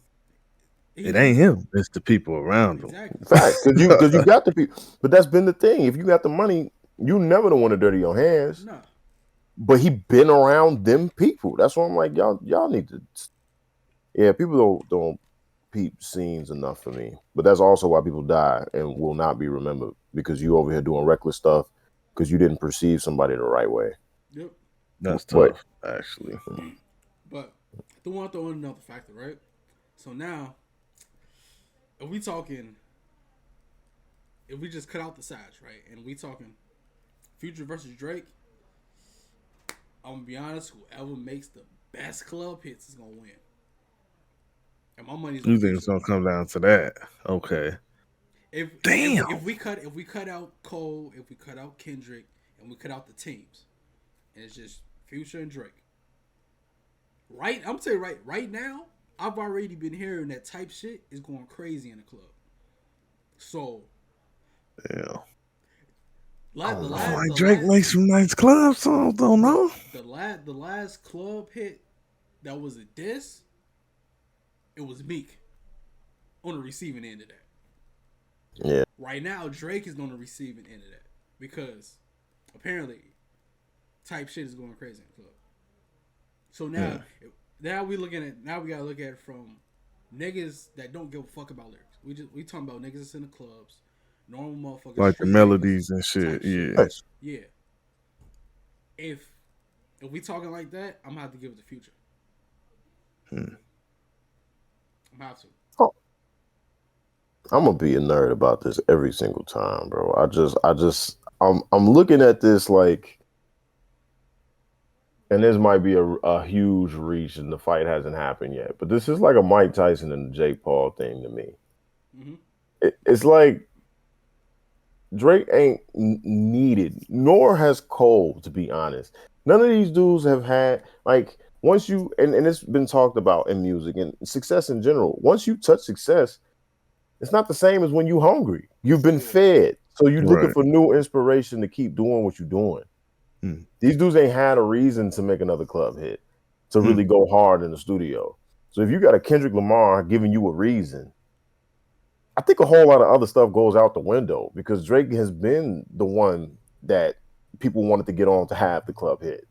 It ain't him. It's the people around him. Exactly. Fact, because you got the people. But that's been the thing. If you got the money, you never don't want to dirty your hands. No. But he been around them people. That's why I'm like, y'all need to. Yeah, people don't peep scenes enough for me. But that's also why people die and will not be remembered because you over here doing reckless stuff because you didn't perceive somebody the right way. Yep. That's tough, actually. But I want to throw in another factor, right? So now, if we just cut out the sides, right, and we talking Future versus Drake, I'm gonna be honest, whoever makes the best club hits is gonna win. And my money's on You think it's gonna come down to that? Okay. If we cut out Cole, if we cut out Kendrick, and we cut out the teams, and it's just Future and Drake. Right, I'm saying right now, I've already been hearing that type shit is going crazy in the club. So, yeah. Drake makes some nice club songs, don't know. The last club hit that was a diss, it was Meek on the receiving end of that. Yeah. Right now, Drake is on the receiving end of that because apparently type shit is going crazy in the club. So now we gotta look at it from niggas that don't give a fuck about lyrics. We talking about niggas that's in the clubs, normal motherfuckers, like the melodies and shit. Yeah. Yeah. If we talking like that, I'm gonna have to give it to Future. I'm gonna have to. I'm gonna be a nerd about this every single time, bro. I'm looking at this like, and this might be a huge reach, and the fight hasn't happened yet. But this is like a Mike Tyson and j.cole thing to me. Mm-hmm. It's like Drake ain't needed, nor has Cole, to be honest. None of these dudes have had like once you and it's been talked about in music and success in general. Once you touch success, it's not the same as when you hungry. You've been fed. So you're looking for new inspiration to keep doing what you're doing. These dudes ain't had a reason to make another club hit, to really go hard in the studio. So if you got a Kendrick Lamar giving you a reason, I think a whole lot of other stuff goes out the window because Drake has been the one that people wanted to get on to have the club hit.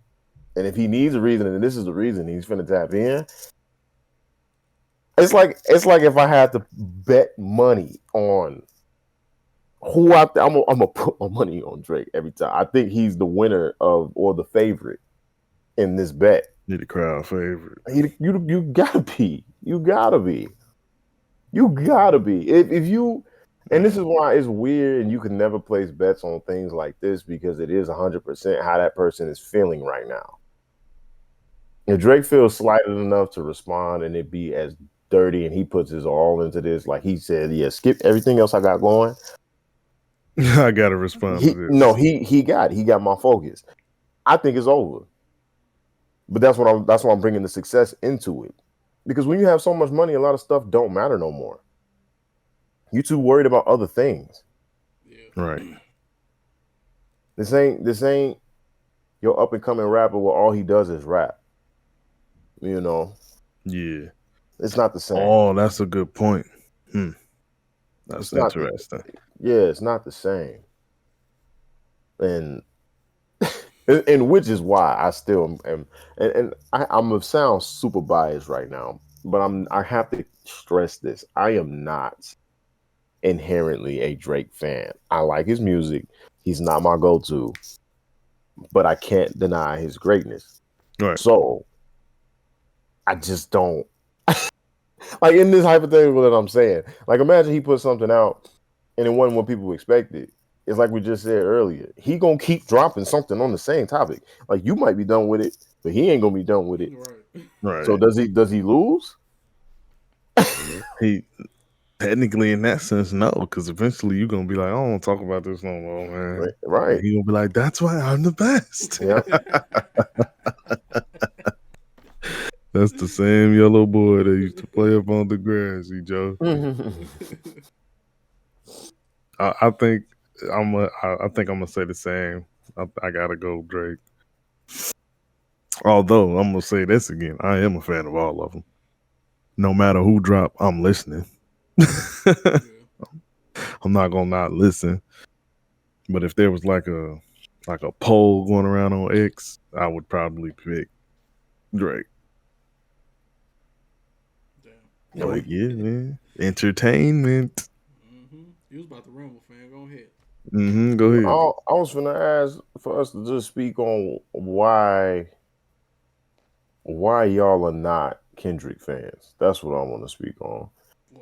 And if he needs a reason, and this is the reason he's finna tap in, it's like if I had to bet money on who I'm gonna put my money on Drake every time. I think he's the winner or the favorite in this bet. You're the crowd favorite. You gotta be. You gotta be. You gotta be. If you, and this is why it's weird, and you can never place bets on things like this because it is 100% how that person is feeling right now. If Drake feels slighted enough to respond and it be as dirty and he puts his all into this, like he said, yeah, skip everything else I got going. I gotta respond to this. No, he got my focus. I think it's over. But that's why I'm bringing the success into it. Because when you have so much money, a lot of stuff don't matter no more. You too worried about other things. Yeah. Right. This ain't your up and coming rapper where all he does is rap. You know, Yeah. it's not the same. Oh, that's a good point. That's It's not interesting. it's not the same. And and which is why I still am, and I'm gonna sound super biased right now, but I have to stress this. I am not inherently a Drake fan. I like his music. He's not my go-to, but I can't deny his greatness. Right. So I just don't like in this hypothetical that I'm saying. Like imagine he put something out and it wasn't what people expected. It's like we just said earlier. He gonna keep dropping something on the same topic. Like you might be done with it, but he ain't gonna be done with it. Right. So does he lose? He technically, in that sense, no, because eventually you're gonna be like, I don't want to talk about this no more, man. Right. He gonna be like, that's why I'm the best. Yeah. That's the same yellow boy that used to play up on the grassy, Joe. I think I'm gonna say the same. I gotta go Drake. Although I'm gonna say this again, I am a fan of all of them. No matter who drop, I'm listening. I'm not gonna not listen. But if there was like a poll going around on X, I would probably pick Drake. Damn. Like, yeah, man. Entertainment. You was about to rumble, fam. Go ahead. Go ahead. I was gonna ask for us to just speak on why y'all are not Kendrick fans. That's what I want to speak on.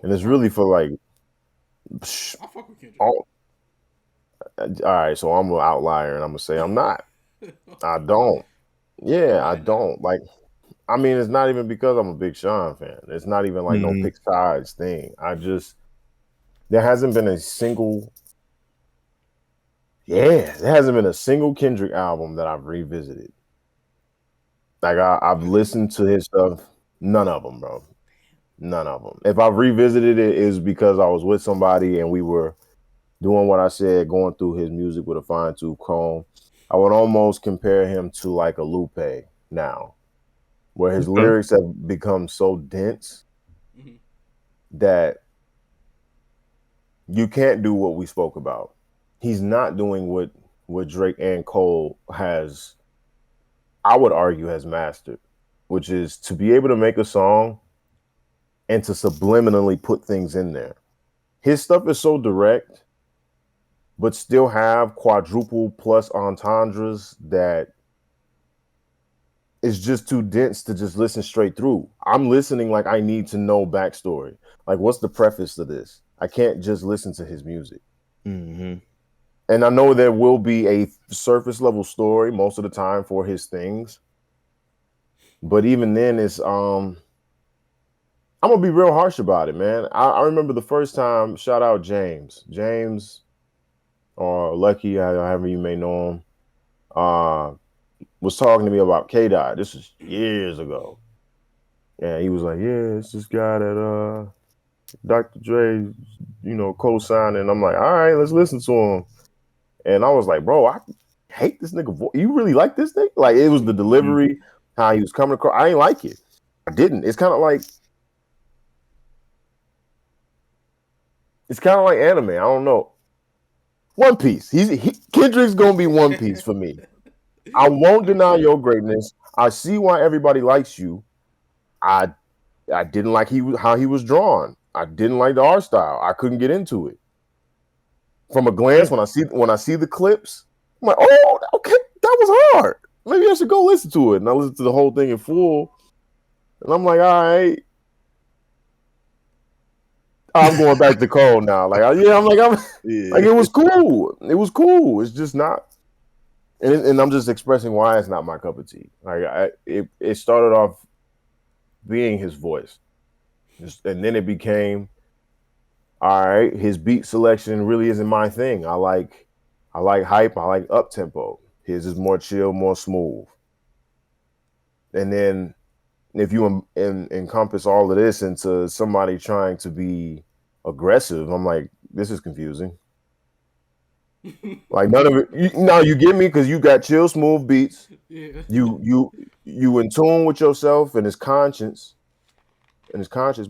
And it's really for like I fuck with Kendrick. all right, so I'm an outlier and I'm gonna say I'm not. I don't. Yeah, I don't. Like I mean, it's not even because I'm a big Sean fan. It's not even like no pick sides thing. There hasn't been a single Kendrick album that I've revisited. Like I've listened to his stuff. None of them, bro. None of them. If I've revisited it, is because I was with somebody and we were doing what I said, going through his music with a fine tooth comb. I would almost compare him to like a Lupe now, where his lyrics have become so dense that you can't do what we spoke about. He's not doing what Drake and Cole has, I would argue, has mastered, which is to be able to make a song and to subliminally put things in there. His stuff is so direct, but still have quadruple plus entendres that it's just too dense to just listen straight through. I'm listening like I need to know backstory. Like, what's the preface to this? I can't just listen to his music. And I know there will be a surface level story most of the time for his things. But even then, it's I'm gonna be real harsh about it, man. I remember the first time, shout out James, or Lucky, however you may know him, was talking to me about K-Dot. This is years ago. And he was like, yeah, it's this guy that Dr. Dre, co-signed. And I'm like, all right, let's listen to him. And I was like, bro, I hate this nigga voice. You really like this thing? Like, it was the delivery, how he was coming across. I ain't like it. I didn't. It's kind of like anime. I don't know. One Piece. Kendrick's gonna be One Piece for me. I won't deny your greatness. I see why everybody likes you. I didn't like how he was drawn. I didn't like the art style. I couldn't get into it. From a glance, when I see the clips, I'm like, oh, okay, that was hard. Maybe I should go listen to it. And I listened to the whole thing in full. And I'm like, all right. I'm going back to Cole now. Like, yeah, like, it was cool. It was cool. It's just not. And I'm just expressing why it's not my cup of tea. Like, it started off being his voice. And then it became, all right, his beat selection really isn't my thing. I like hype. I like up tempo. His is more chill, more smooth. And then if you encompass all of this into somebody trying to be aggressive, I'm like, this is confusing. Like none of it. Now you get me because you got chill, smooth beats. Yeah. You in tune with yourself and his conscience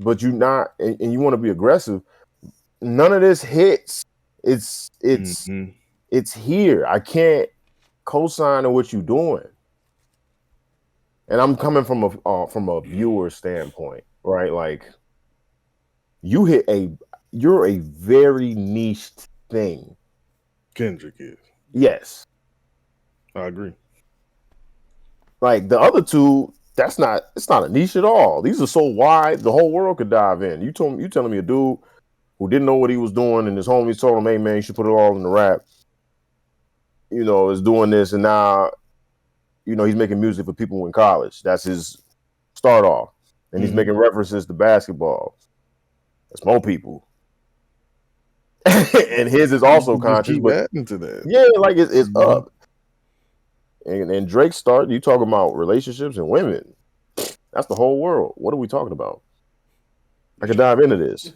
but you not and you want to be aggressive. None of this hits. It's it's Mhm. it's here. I can't co-sign on what you're doing. And I'm coming from a viewer standpoint, right? Like you're a very niche thing. Kendrick is. Yes. I agree. Like the other two, it's not a niche at all. These are so wide, the whole world could dive in. You telling me a dude who didn't know what he was doing, and his homies told him, "Hey man, you should put it all in the rap." Is doing this, and now, he's making music for people in college. That's his start off, and he's making references to basketball. That's more people, and his is also conscious, keep but adding to that. yeah, like it's up. And Drake start, you talking about relationships and women. That's the whole world. What are we talking about? I could dive into this.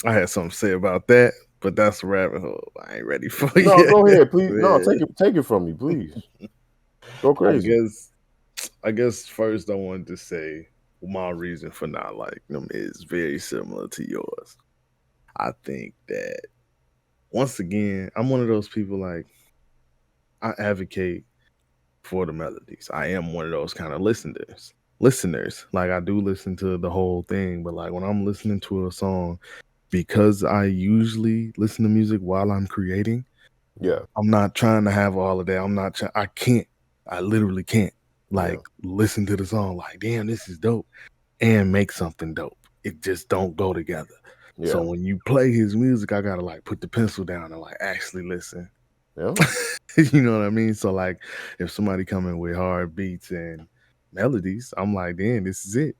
I had something to say about that, but that's a rabbit hole I ain't ready for No, yet. go ahead, please. Yeah. No, take it from me, please. Go crazy. I guess first I wanted to say my reason for not liking them is very similar to yours. I think that once again, I'm one of those people like I advocate for the melodies. I am one of those kind of listeners. Like I do listen to the whole thing, but like when I'm listening to a song, because I usually listen to music while I'm creating, Yeah. I'm not trying to have all of that. I can't. I literally can't listen to the song like, damn, this is dope, and make something dope. It just don't go together. Yeah. So when you play his music, I gotta like put the pencil down and like actually listen. Yeah. You know what I mean? So like if somebody coming with hard beats and melodies, I'm like, damn, this is it.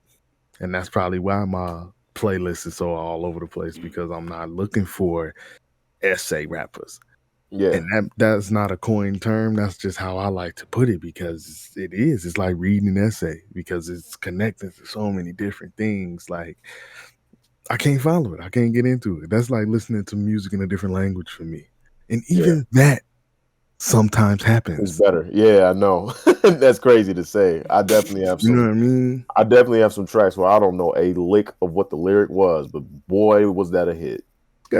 And that's probably why my playlist is so all over the place, because I'm not looking for essay rappers. Yeah. And that's not a coined term. That's just how I like to put it, because it is. It's like reading an essay, because it's connected to so many different things. Like I can't follow it. I can't get into it. That's like listening to music in a different language for me. And even that sometimes happens. It's better. Yeah, I know. That's crazy to say. I definitely have You know what I mean? I definitely have some tracks where I don't know a lick of what the lyric was, but boy, was that a hit. You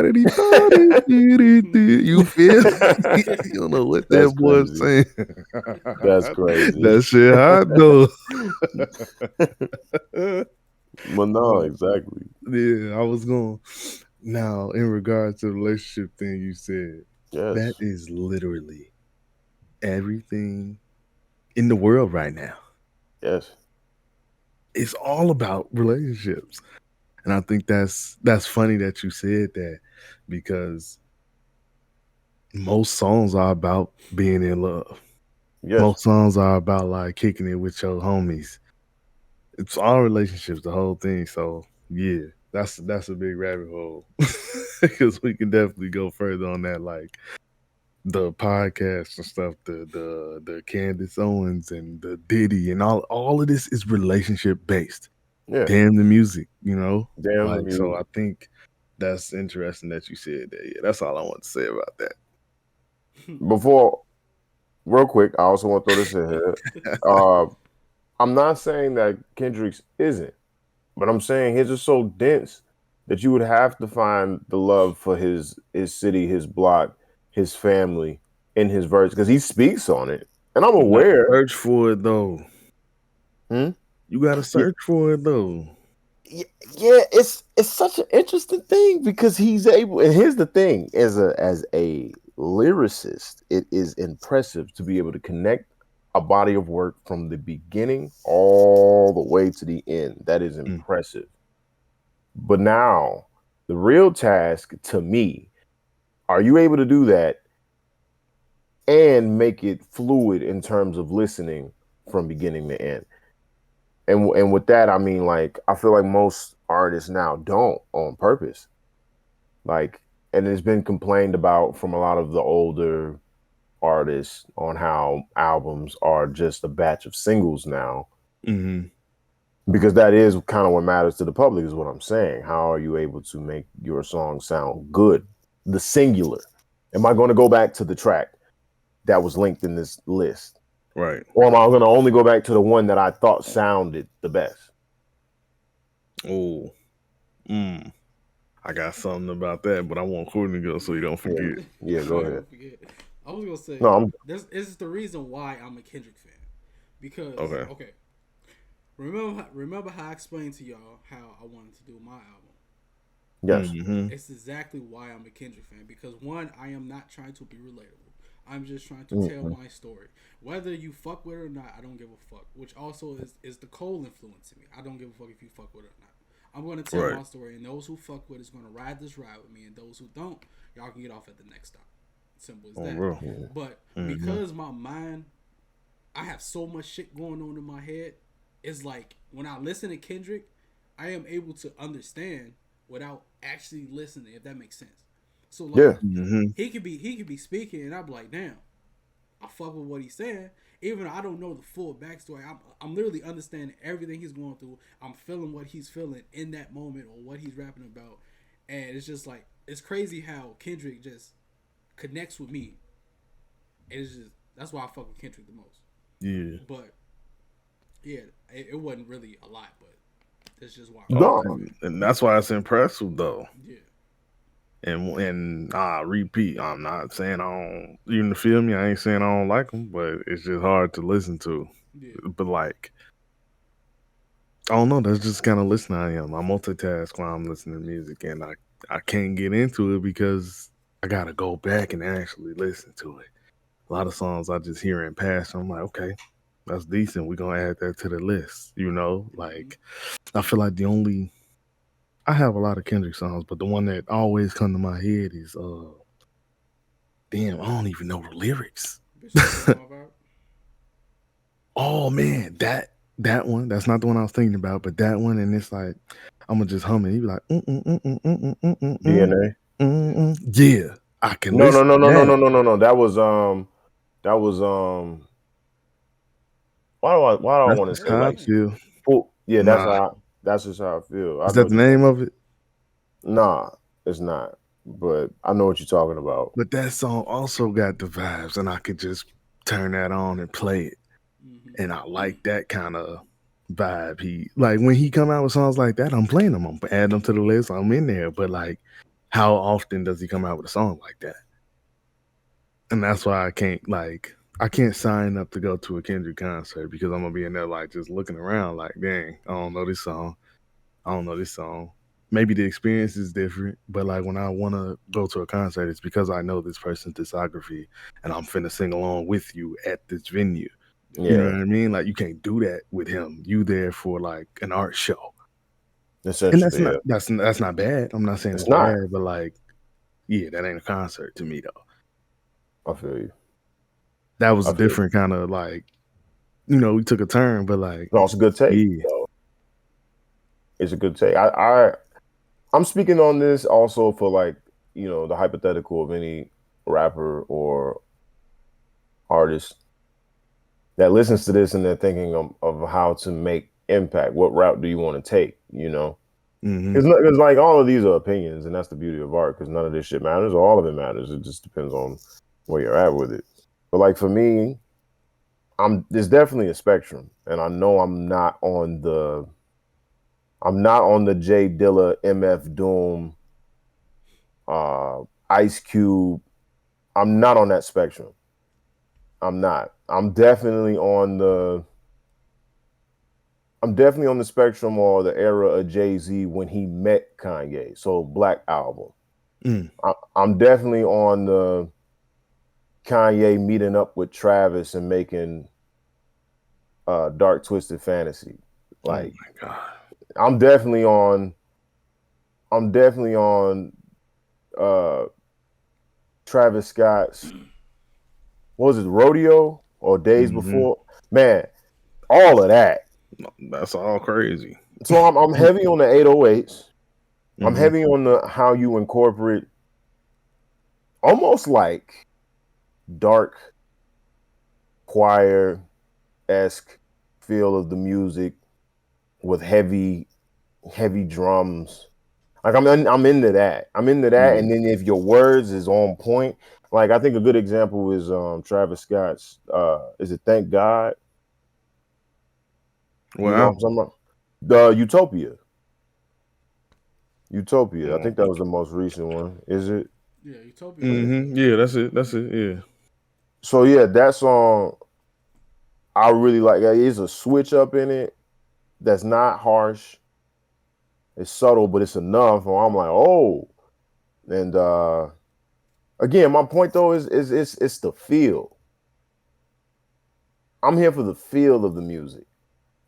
feel? You don't know what that boy's saying. That's crazy. That shit hot though. Well, no, exactly. Yeah, I was going. Now, in regards to the relationship thing you said, that is literally everything in the world right now. Yes. It's all about relationships. And I think that's funny that you said that, because most songs are about being in love. Yes. Most songs are about like kicking it with your homies. It's all relationships, the whole thing. So yeah, that's a big rabbit hole, because we can definitely go further on that, like the podcast and stuff, the Candace Owens and the Diddy and all of this is relationship based. Yeah. Damn the music, you know? Damn the like, music. So I think that's interesting that you said that. Yeah, that's all I want to say about that. Before, real quick, I also want to throw this in here. I'm not saying that Kendrick's isn't, but I'm saying his is so dense that you would have to find the love for his city, his block, his family in his verse, because he speaks on it. And I'm aware. Search for it though. You gotta search for it though. Yeah, it's such an interesting thing, because he's able. And here's the thing: as a lyricist, it is impressive to be able to connect a body of work from the beginning all the way to the end. That is impressive. But now, the real task to me: are you able to do that and make it fluid in terms of listening from beginning to end? And with that, I mean, like, I feel like most artists now don't, on purpose. Like, and it's been complained about from a lot of the older artists on how albums are just a batch of singles now. Because that is kind of what matters to the public, is what I'm saying. How are you able to make your song sound good? The singular. Am I going to go back to the track that was linked in this list? Right. Or am I going to only go back to the one that I thought sounded the best? Oh. I got something about that, but I want Courtney to go so you don't forget. Yeah, go ahead. I was gonna say, no, this is the reason why I'm a Kendrick fan. Because okay, remember how I explained to y'all how I wanted to do my album. Yes. It's exactly why I'm a Kendrick fan. Because one, I am not trying to be relatable. I'm just trying to tell my story. Whether you fuck with it or not, I don't give a fuck. Which also is the Cole influence in me. I don't give a fuck if you fuck with it or not. I'm going to tell my story, and those who fuck with it is going to ride this ride with me, and those who don't, y'all can get off at the next stop. Simple as that. But because my mind, I have so much shit going on in my head, it's like when I listen to Kendrick, I am able to understand without actually listening, if that makes sense. So like he could be speaking, and I'm like, damn, I fuck with what he's saying. Even though I don't know the full backstory, I'm literally understanding everything he's going through. I'm feeling what he's feeling in that moment or what he's rapping about. And it's just like, it's crazy how Kendrick just connects with me. And it's just, that's why I fuck with Kendrick the most. Yeah. But yeah, it wasn't really a lot, but it's just why. And that's why it's impressive though. Yeah. And I repeat, I'm not saying I don't, you feel me? I ain't saying I don't like them, but it's just hard to listen to. Yeah. But like, I don't know, that's just kind of listening I am. I multitask while I'm listening to music, and I can't get into it because I gotta go back and actually listen to it. A lot of songs I just hear in passing. I'm like, okay, that's decent. We're gonna add that to the list. Like I feel like I have a lot of Kendrick songs, but the one that always come to my head is damn, I don't even know the lyrics. Oh man, that one. That's not the one I was thinking about, but that one, and it's like I'm gonna just hum it. He be like, DNA. Yeah, I can. No. That was why do I want to say like yeah, that's just how I feel. Is that the name of it? Nah, it's not. But I know what you're talking about. But that song also got the vibes, and I could just turn that on and play it. And I like that kind of vibe. He like when he come out with songs like that, I'm playing them. I'm adding them to the list. I'm in there. But like, how often does he come out with a song like that? And that's why I can't sign up to go to a Kendrick concert because I'm gonna be in there like just looking around like, dang, I don't know this song. Maybe the experience is different, but like when I want to go to a concert, it's because I know this person's discography and I'm finna sing along with you at this venue. Yeah. You know what I mean? Like you can't do that with him. You there for like an art show. And that's not bad. I'm not saying it's bad, but like, yeah, that ain't a concert to me though. I feel you. That was a different kind of like, we took a turn, but like, no, it's a good take. Yeah. It's a good take. I'm speaking on this also for like, the hypothetical of any rapper or artist that listens to this and they're thinking of how to make impact. What route do you want to take? Because like all of these are opinions, and that's the beauty of art. Because none of this shit matters, or all of it matters. It just depends on where you're at with it. But like for me, there's definitely a spectrum, and I know I'm not on the J Dilla, MF Doom, Ice Cube. I'm not on that spectrum. I'm not. I'm definitely on the spectrum or the era of Jay-Z when he met Kanye. So Black Album. I'm definitely on the Kanye meeting up with Travis and making Dark Twisted Fantasy. Like, oh my God. I'm definitely on Travis Scott's, what was it, Rodeo or Days Before? Man, all of that. That's all crazy. So I'm heavy on the 808s. I'm heavy on the how you incorporate almost like dark choir-esque feel of the music with heavy drums. Like I'm into that. I'm into that. Yeah. And then if your words is on point, like I think a good example is Travis Scott's is it Thank God? You know what I'm Well, talking about? The Utopia. Utopia. I I think don't that think. was the most recent one. Is it? Yeah, Utopia is Mm-hmm. good. Yeah, that's it. That's it. Yeah. So yeah, that song I really like. There's a switch up in it that's not harsh. It's subtle, but it's enough. Or I'm like, oh. And again, my point though is it's the feel. I'm here for the feel of the music.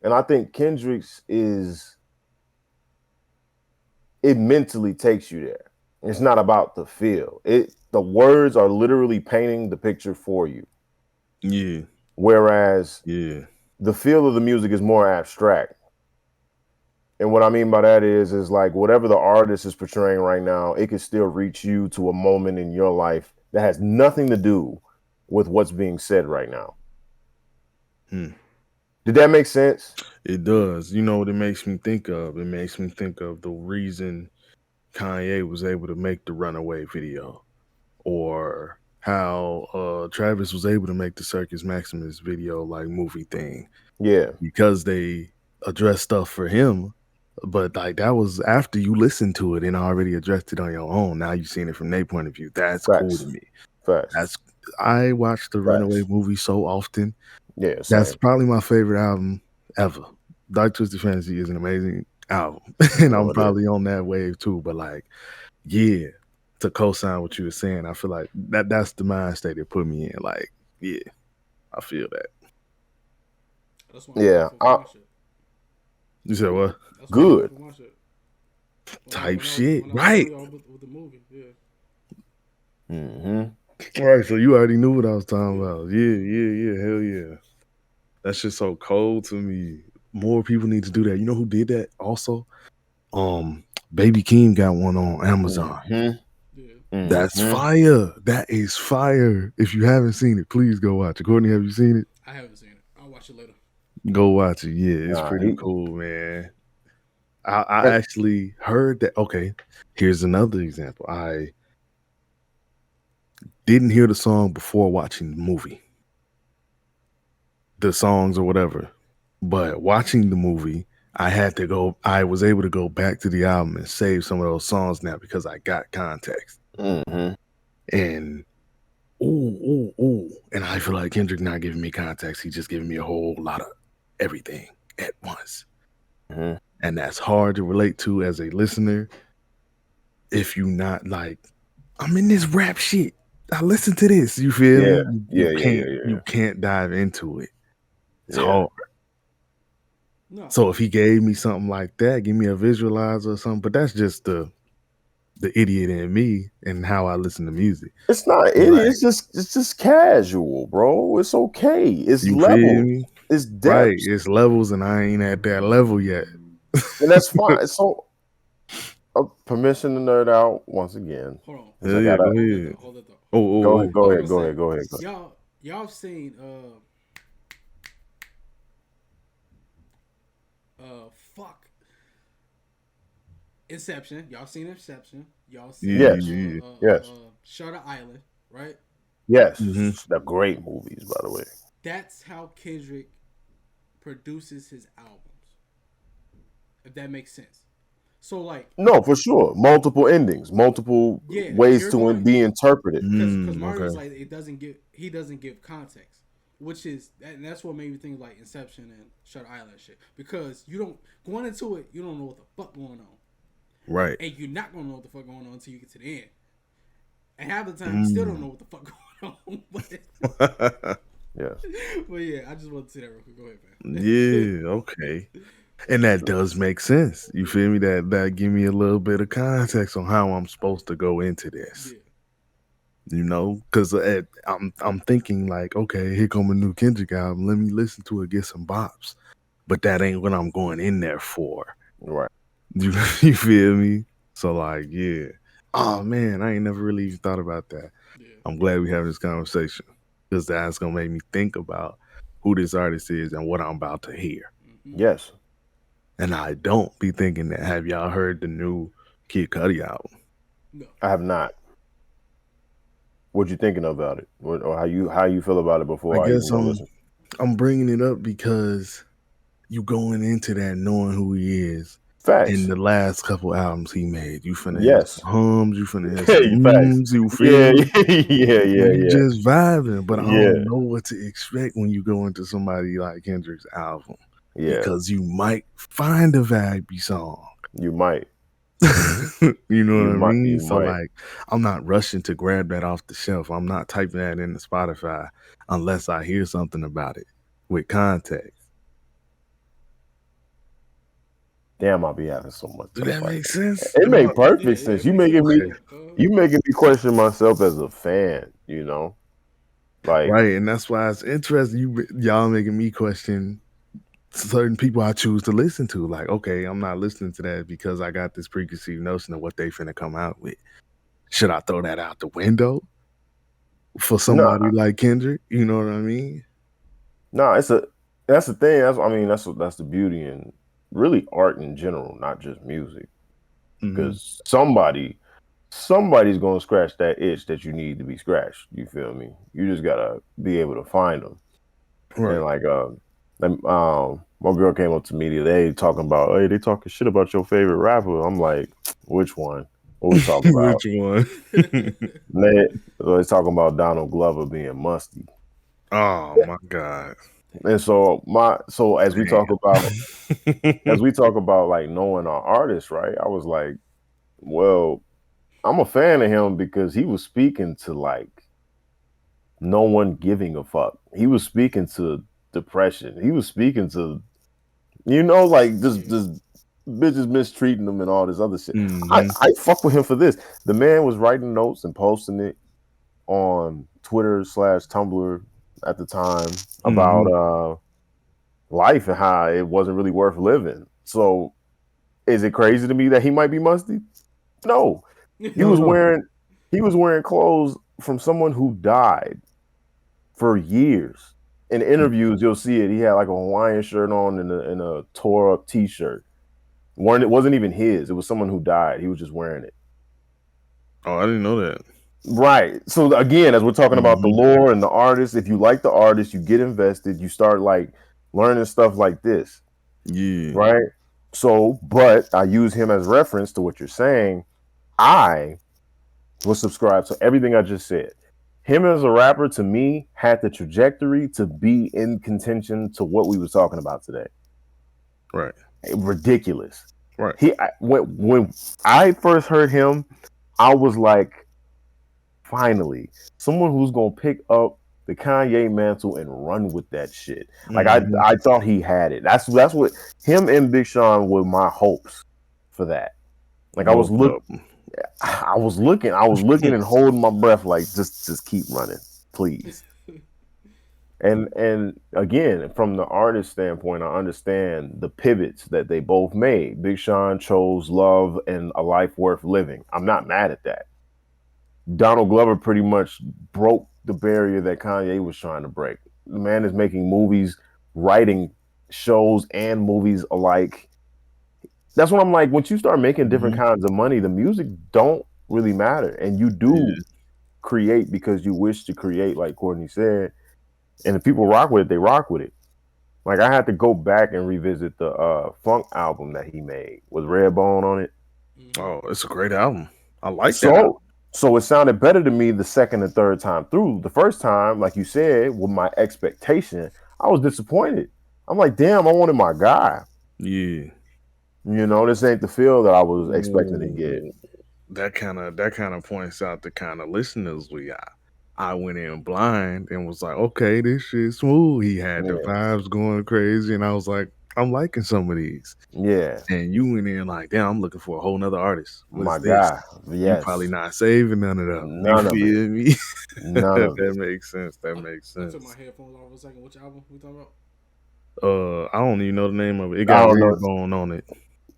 And I think Kendrick's is it mentally takes you there. It's not about the feel. The words are literally painting the picture for you. Yeah. Whereas Yeah. the feel of the music is more abstract. And what I mean by that is like whatever the artist is portraying right now, it can still reach you to a moment in your life that has nothing to do with what's being said right now. Hmm. Did that make sense? It does. You know what it makes me think of? It makes me think of the reason Kanye was able to make the Runaway video, or how Travis was able to make the Circus Maximus video like movie thing, Yeah. because they addressed stuff for him. But like that was after you listened to it and already addressed it on your own. Now you've seen it from their point of view. That's cool to Facts. me. Facts. That's I watch the Runaway Facts. movie so often. Yeah, That's same. probably my favorite album ever. Dark Twisted Fantasy is an amazing album, and I'm No, it is. probably on that wave too. But like, yeah, to co-sign what you were saying, I feel like that's the mind state it put me in. Like, yeah, I feel that. That's why I'm Yeah. grateful for my shit. You said what? That's why I'm Good. grateful for my shit. Type shit, When I was right? telling y'all with the movie, yeah. Mm-hmm. All right, so you already knew what I was talking Yeah. about. Yeah, hell yeah. That's just so cold to me. More people need to do that. You know who did that also? Baby Keem got one on Amazon. Mm-hmm. Yeah. That's Mm-hmm. fire. That is fire. If you haven't seen it, please go watch it. Courtney, have you seen it? I haven't seen it. I'll watch it later. Go watch it. Yeah, it's Nah, pretty cool, man. I actually heard that. Okay, here's another example. I didn't hear the song before watching the movie, the songs or whatever. But watching the movie, I was able to go back to the album and save some of those songs now because I got context. mm-hmm. And ooh. And I feel like Kendrick not giving me context. He's just giving me a whole lot of everything at once. Mm-hmm. And that's hard to relate to as a listener. If you not like, I'm in this rap shit. I listen to this. You feel Yeah. me? Yeah. You can't dive into it. It's Yeah. hard. No. So if he gave me something like that, give me a visualizer or something, but that's just the idiot in me and how I listen to music. It's not Like, idiot. It's just casual, bro. It's okay. It's you feel levels. me? It's Right. depth. It's levels and I ain't at that level yet. And that's fine. So permission to nerd out once again. Hold on. Hell yeah, go ahead. Hold it though. Oh. Go I ahead. was Go gonna ahead. say, y'all have seen fuck Inception. Y'all seen Inception. Y'all seen Yeah. Yes. Shutter Island, right? Yes. Mm-hmm. They're great movies, by the way. That's how Kendrick produces his albums. If that makes sense. So like No, for sure. Multiple endings, multiple ways to be interpreted. Because Mario's Okay. like he doesn't give context, which is and that's what made me think like Inception and Shutter Island shit. Because you don't going into it, you don't know what the fuck going on, Right. and you're not gonna know what the fuck going on until you get to the end. And half the time you still don't know what the fuck going on. But Yes. but yeah, I just wanted to say that real quick. Go ahead, man. Yeah, okay. And that does make sense. You feel me? That give me a little bit of context on how I'm supposed to go into this. Yeah. You know, because I'm thinking like, okay, here come a new Kendrick album. Let me listen to it, get some bops. But that ain't what I'm going in there for. Right. You feel me? So like, yeah. Oh man, I ain't never really even thought about that. Yeah. I'm glad we having this conversation because that's gonna make me think about who this artist is and what I'm about to hear. Mm-hmm. Yes. And I don't be thinking that. Have y'all heard the new Kid Cudi album? No. I have not. What you thinking about it? Or how you feel about it I before I even guess go listen? I'm bringing it up because you going into that knowing who he is. In Facts. the last couple albums he made, you finna hear Yes. some hums, you finna hear some Facts. you feel Yeah, me? yeah, And yeah, you yeah. just vibing, but I Yeah. don't know what to expect when you go into somebody like Kendrick's album Yeah. because you might find a vibey song. You might. You know You what I might. mean? You So might. like, I'm not rushing to grab that off the shelf. I'm not typing that into Spotify unless I hear something about it with context. Damn, I'll be having so much Do trouble. that make sense? It Do made Yeah, perfect yeah, sense. it makes sense. Okay. You making me question myself as a fan. Like Right, and that's why it's interesting. Y'all making me question certain people I choose to listen to. Like, okay, I'm not listening to that because I got this preconceived notion of what they finna come out with. Should I throw that out the window for no, somebody like Kendrick? You know what I mean? no. That's the thing. That's the beauty in really art in general, not just music. Mm-hmm. Because somebody's gonna scratch that itch that you need to be scratched. You feel me? You just gotta be able to find them. Right. And my girl came up to me today talking about, hey, they talking shit about your favorite rapper. I'm like, which one? What we talking about? Which one? They're talking about Donald Glover being musty. Oh my God. And so as we talk about like knowing our artists, right? I was like, well, I'm a fan of him because he was speaking to like no one giving a fuck. He was speaking to depression. He was speaking to like just bitches mistreating him and all this other shit. Mhm. I fuck with him for this. The man was writing notes and posting it on Twitter/Tumblr at the time about life and how it wasn't really worth living. So is it crazy to me that he might be musty? No. He was wearing clothes from someone who died for years. In interviews, you'll see it. He had like a Hawaiian shirt on and a tore up T-shirt. It wasn't even his. It was someone who died. He was just wearing it. Oh, I didn't know that. Right. So again, as we're talking about the Mhm. lore and the artist, if you like the artist, you get invested. You start like learning stuff like this. Yeah. Right. So, but I use him as reference to what you're saying. I was subscribed to everything I just said. Him as a rapper, to me, had the trajectory to be in contention to what we were talking about today. Right. Ridiculous. Right. When I first heard him, I was like, finally, someone who's gonna pick up the Kanye mantle and run with that shit. Like I thought he had it. That's what him and Big Sean were my hopes for that. Like I was looking and holding my breath, like just keep running, please. And again, from the artist standpoint, I understand the pivots that they both made. Big Sean chose love and a life worth living. I'm not mad at that. Donald Glover pretty much broke the barrier that Kanye was trying to break. The man is making movies, writing shows and movies alike. That's what I'm like. Once you start making different kinds of money, the music don't really matter. And you do create because you wish to create, like Courtney said. And if people rock with it, they rock with it. Like I had to go back and revisit the funk album that he made with Redbone on it. Oh, it's a great album. I like that album. So it sounded better to me the second and third time through. The first time, like you said, with my expectation, I was disappointed. I'm like, damn, I wanted my guy. Yeah. This ain't the feel that I was expecting to get. That kind of points out the kind of listeners we are. I went in blind and was like, okay, this shit's smooth. He had the vibes going crazy, and I was like, I'm liking some of these. Yeah. And you went in like, damn, I'm looking for a whole nother artist. What's My this? guy. Yes. You probably not saving none of them. None you of feel it. me? None of that it. makes sense. That makes sense. I took my headphones off for a second. Which album we talking about? I don't even know the name of it. It got Redbone on it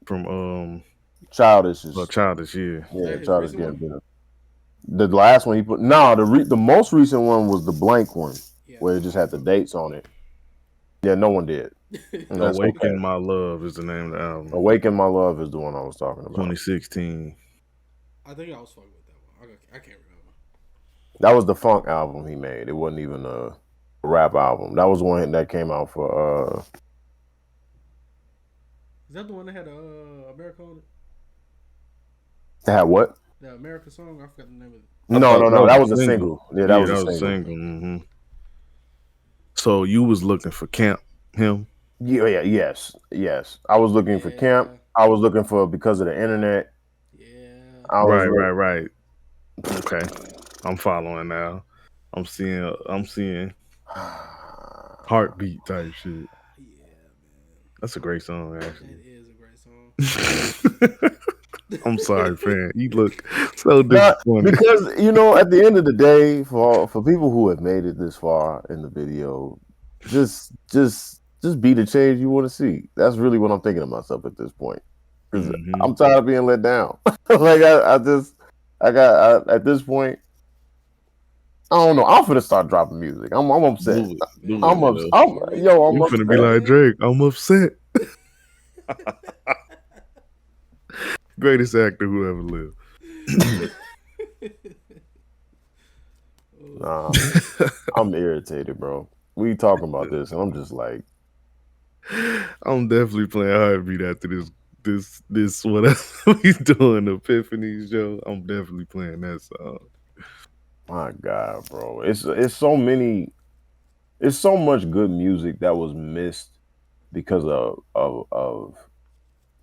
from Childish. Childish, yeah. Yeah, Childish Gambino. The last one he put the most recent one was the blank one where it just had the dates on it. Yeah, no one did. And that's Awaken okay. My Love is the name of the album. Awaken My Love is the one I was talking about. 2016. I think I was fucking with that one. I can't remember. That was the funk album he made. It wasn't even a rap album. That was one that came out for Is that the one that had America on it? They had what? The America song? I forgot the name of it. No. That was a single. Yeah, that was a single. Mm-hmm. So you was looking for him? Yeah, yes. I was looking for Camp. I was looking for Because of the Internet. Yeah. Right. Okay. I'm following now. I'm seeing heartbeat type shit. Yeah, man. That's a great song, actually. That is a great song. I'm sorry, fan. You look so disappointed. Because at the end of the day, for people who have made it this far in the video, just be the change you want to see. That's really what I'm thinking of myself at this point. Because I'm tired of being let down. Like at this point, I don't know. I'm finna start dropping music. I'm upset. I'm upset. I'm finna be like Drake. I'm upset. Greatest actor who ever lived. Nah, I'm irritated, bro. We talking about this, and I'm just like, I'm definitely playing Heartbeat after this whatever we doing Epiphanies, Joe. I'm definitely playing that song. My God, bro, it's so much good music that was missed because of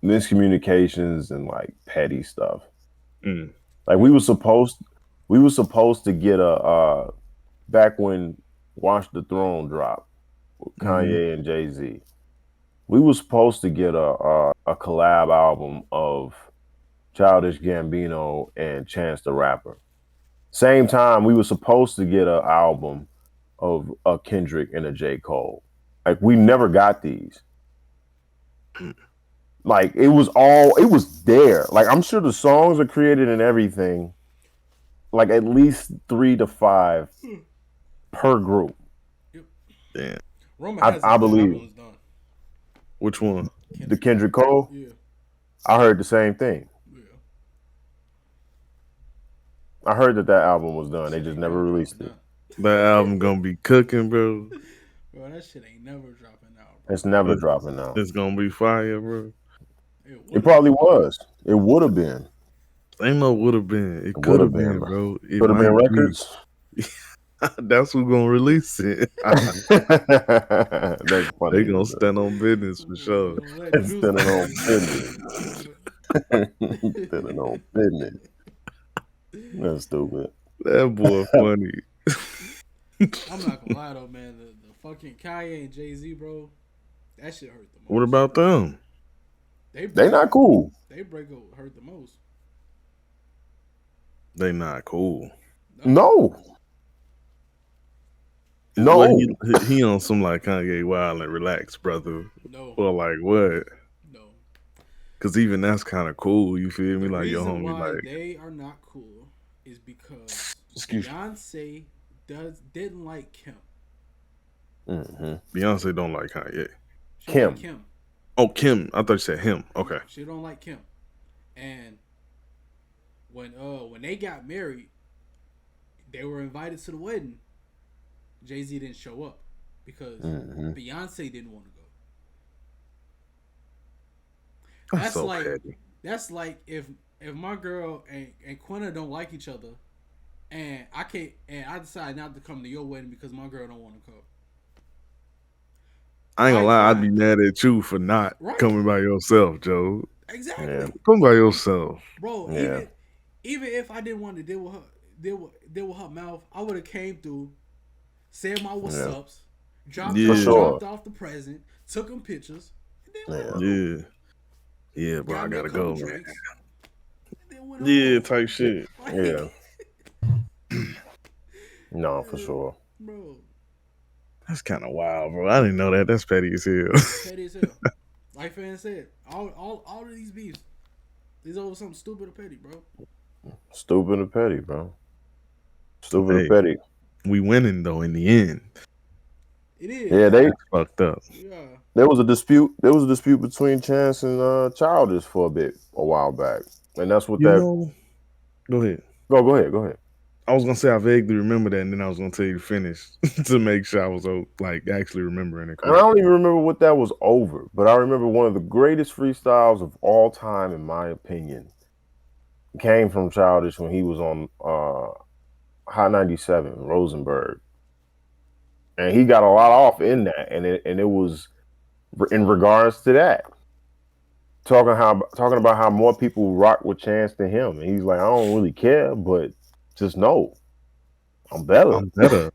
miscommunications and like petty stuff. Like we were supposed to get a back when Watch the Throne dropped with Kanye and Jay-Z. We were supposed to get a collab album of Childish Gambino and Chance the Rapper. Same time, we were supposed to get an album of a Kendrick and a j.cole. Like we never got these. Like it was there. Like I'm sure the songs are created and everything. Like at least 3 to 5 per group. Yep. Damn. Roman has I believe. Done. Which one? The Kendrick Cole? Yeah. I heard the same thing. Yeah. I heard that album was done. They just never released it. That album gonna be cooking, bro. Bro, that shit ain't never dropping out, bro. It's never dropping out. It's gonna be fire, bro. It probably was. It would have been. Ain't no would have been. It could have been, bro. It could have been records. That's who's gonna release it. That's funny. They gonna stand on business for sure. Standing on business. Standing on business. That's stupid. That boy funny. I'm not gonna lie though, man. The fucking Kanye and Jay-Z, bro, that shit hurt the most. What about them? They not cool. They hurt the most. They not cool. No. Well, he on some like Kanye Wild and Relax, brother. No. Or like what? No. Because even that's kind of cool. You feel me? Like your homie, like they are not cool is because Beyonce didn't like Kim. Beyonce don't like Kanye. Kim. Oh, Kim. I thought you said him. Okay. She don't like Kim. And when they got married, they were invited to the wedding. Jay-Z didn't show up because Beyonce didn't want to go. That's so like petty. That's like if my girl and Quinna don't like each other, and I decide not to come to your wedding because my girl don't want to come. I ain't gonna lie, I'd be mad at you for not coming by yourself, Joe. Exactly. Yeah. Come by yourself, bro. Yeah. Even if I didn't want to deal with her mouth, I would have came through, said my what's ups, dropped off the present, took them pictures, and then yeah, bro. I gotta go, man. Yeah, type shit. Yeah. No, for sure, bro. That's kind of wild, bro. I didn't know that. That's petty as hell. Petty as hell. Like Fan said, all of these beefs is over something stupid or petty, bro. Stupid or petty, bro. Stupid or petty. We winning though in the end. It is. Yeah, That's fucked up. Yeah. there was a dispute. There was a dispute between Chance and Childish for a while back, and that's what You that. know, go ahead. Go ahead, go ahead. I was gonna say I vaguely remember that, and then I was gonna tell you to finish to make sure I was like actually remembering it And I correctly. don't even remember what that was over, but I remember one of the greatest freestyles of all time, in my opinion, came from Childish when he was on Hot 97, Rosenberg, and he got a lot off in that, and it was in regards to that, talking about how more people rock with Chance than him, and he's like, I don't really care, but just know I'm better. I'm better.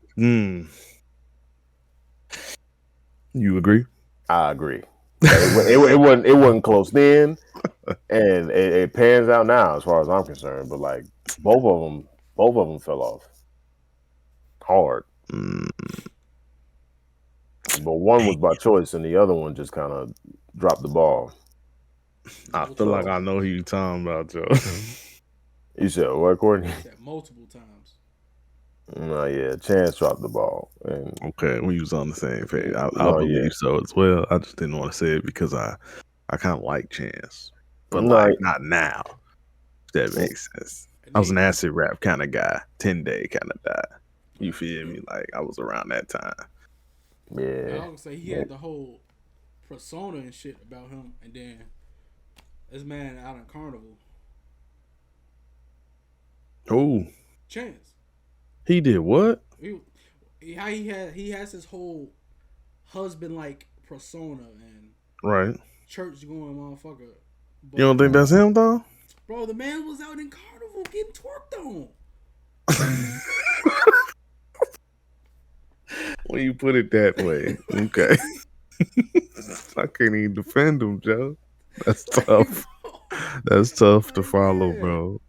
You agree? I agree. It wasn't close then, and it pans out now as far as I'm concerned. But like both of them fell off hard. Mm. But one was by choice, and the other one just kind of dropped the ball. I feel like I know who you talking about, Joe. You said what, Courtney? Said multiple times. No, yeah, Chance dropped the ball. And Okay, we was on the same page. I No, believe yeah. so as well. I just didn't want to say it because I kind of like Chance, but No, like not now. If that makes sense. And I was an they- acid rap kind of guy, 10-day kind of guy. You feel me? Like I was around that time. I yeah. was gonna say he had the whole persona and shit about him, and then this man out in Carnival, Oh, Chance. he did what? How he has his whole husband like persona and Right. church going motherfucker. But, You don't think that's him though? bro, the man was out in Carnival getting twerked on. When you put it that way, okay. I can't even defend him, Joe. That's tough. That's tough to follow, bro.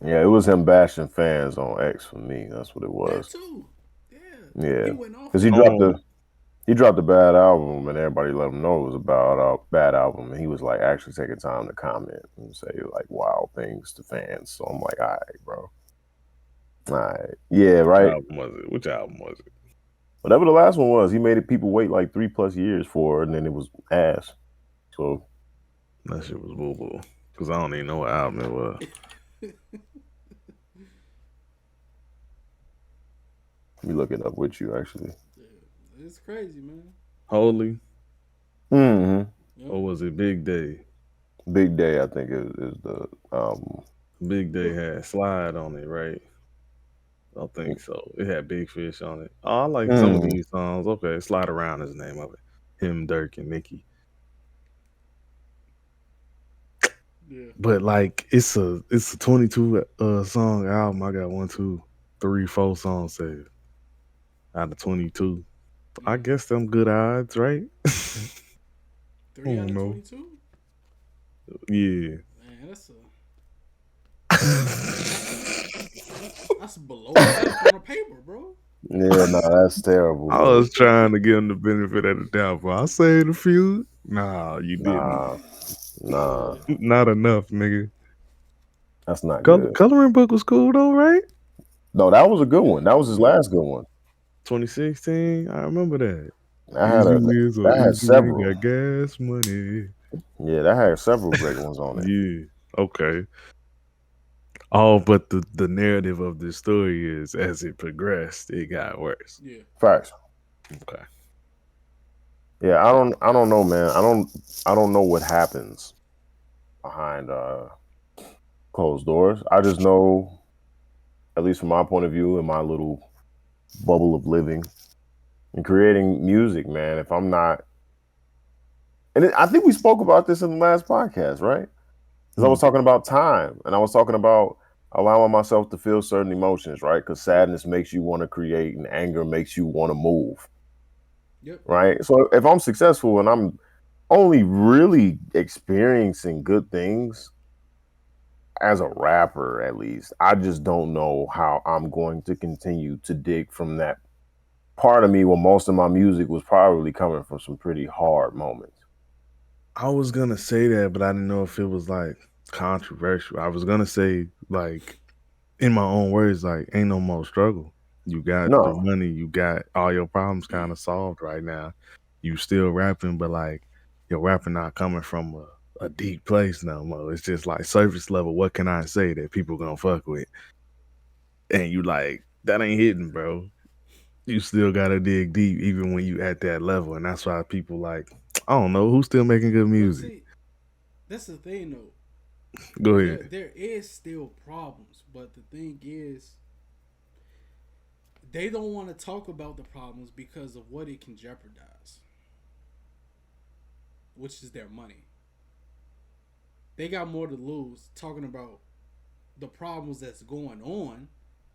Yeah, it was him bashing fans on X for me. That's what it That was. too. Yeah. Yeah, He went off. because he dropped a bad album, and everybody let him know it was about a bad album. And he was like actually taking time to comment and say like wild things to fans. So I'm like, all right, bro. All right, yeah, right. Which album was it? Whatever the last one was, he made it people wait like 3+ years for it, and then it was ass. So That shit was boo boo. Because I don't even know what album it was. you look it up with you actually. It's crazy, man. Holy? Mm-hmm. Or was it Big Day? Big Day, I think is the Big Day had Slide on it, right? I think so. It had Big Fish on it. Oh, I like some of these songs. Okay, Slide Around is the name of it. Him, Dirk, and Nicki. Yeah. But like it's a 22 song album. I got 1, 2, 3, 4 songs saved out of 22. I guess them good odds, right? 3 out of know. 22? Yeah. Man, that's below half on the paper, bro. yeah, no, that's terrible. I was trying to give him the benefit of the doubt, but I saved a few. Nah, you didn't. Nah, Not enough, nigga. that's not good. Coloring book was cool though, right? No, that was a good one. That was his last good one. 2016, I remember that. That had several. Got gas money. Yeah, that had several great ones on it. Yeah. Okay. Oh, but the narrative of this story is as it progressed, it got worse. Yeah. Facts. Okay. Yeah, I don't know, man. I don't know what happens behind closed doors. I just know, at least from my point of view, in my little bubble of living and creating music, man. If I'm not, I think we spoke about this in the last podcast, right? Because I was talking about time, and I was talking about allowing myself to feel certain emotions, right? Because sadness makes you want to create, and anger makes you want to move. Yep. Right. So if I'm successful and I'm only really experiencing good things as a rapper, at least, I just don't know how I'm going to continue to dig from that part of me where most of my music was probably coming from some pretty hard moments. I was gonna say that, but I didn't know if it was like controversial. I was gonna say, like, in my own words, like, ain't no more struggle. You got the No. money. You got all your problems kind of solved right now. You still rapping, but like your rapping not coming from a deep place no more. It's just like surface level. What can I say that people gonna fuck with? And you like that ain't hitting, bro. You still gotta dig deep, even when you at that level, and that's why people like I don't know who's still making good But music. see, that's the thing though. Go ahead. There is still problems, but the thing is, they don't want to talk about the problems because of what it can jeopardize, which is their money. They got more to lose talking about the problems that's going on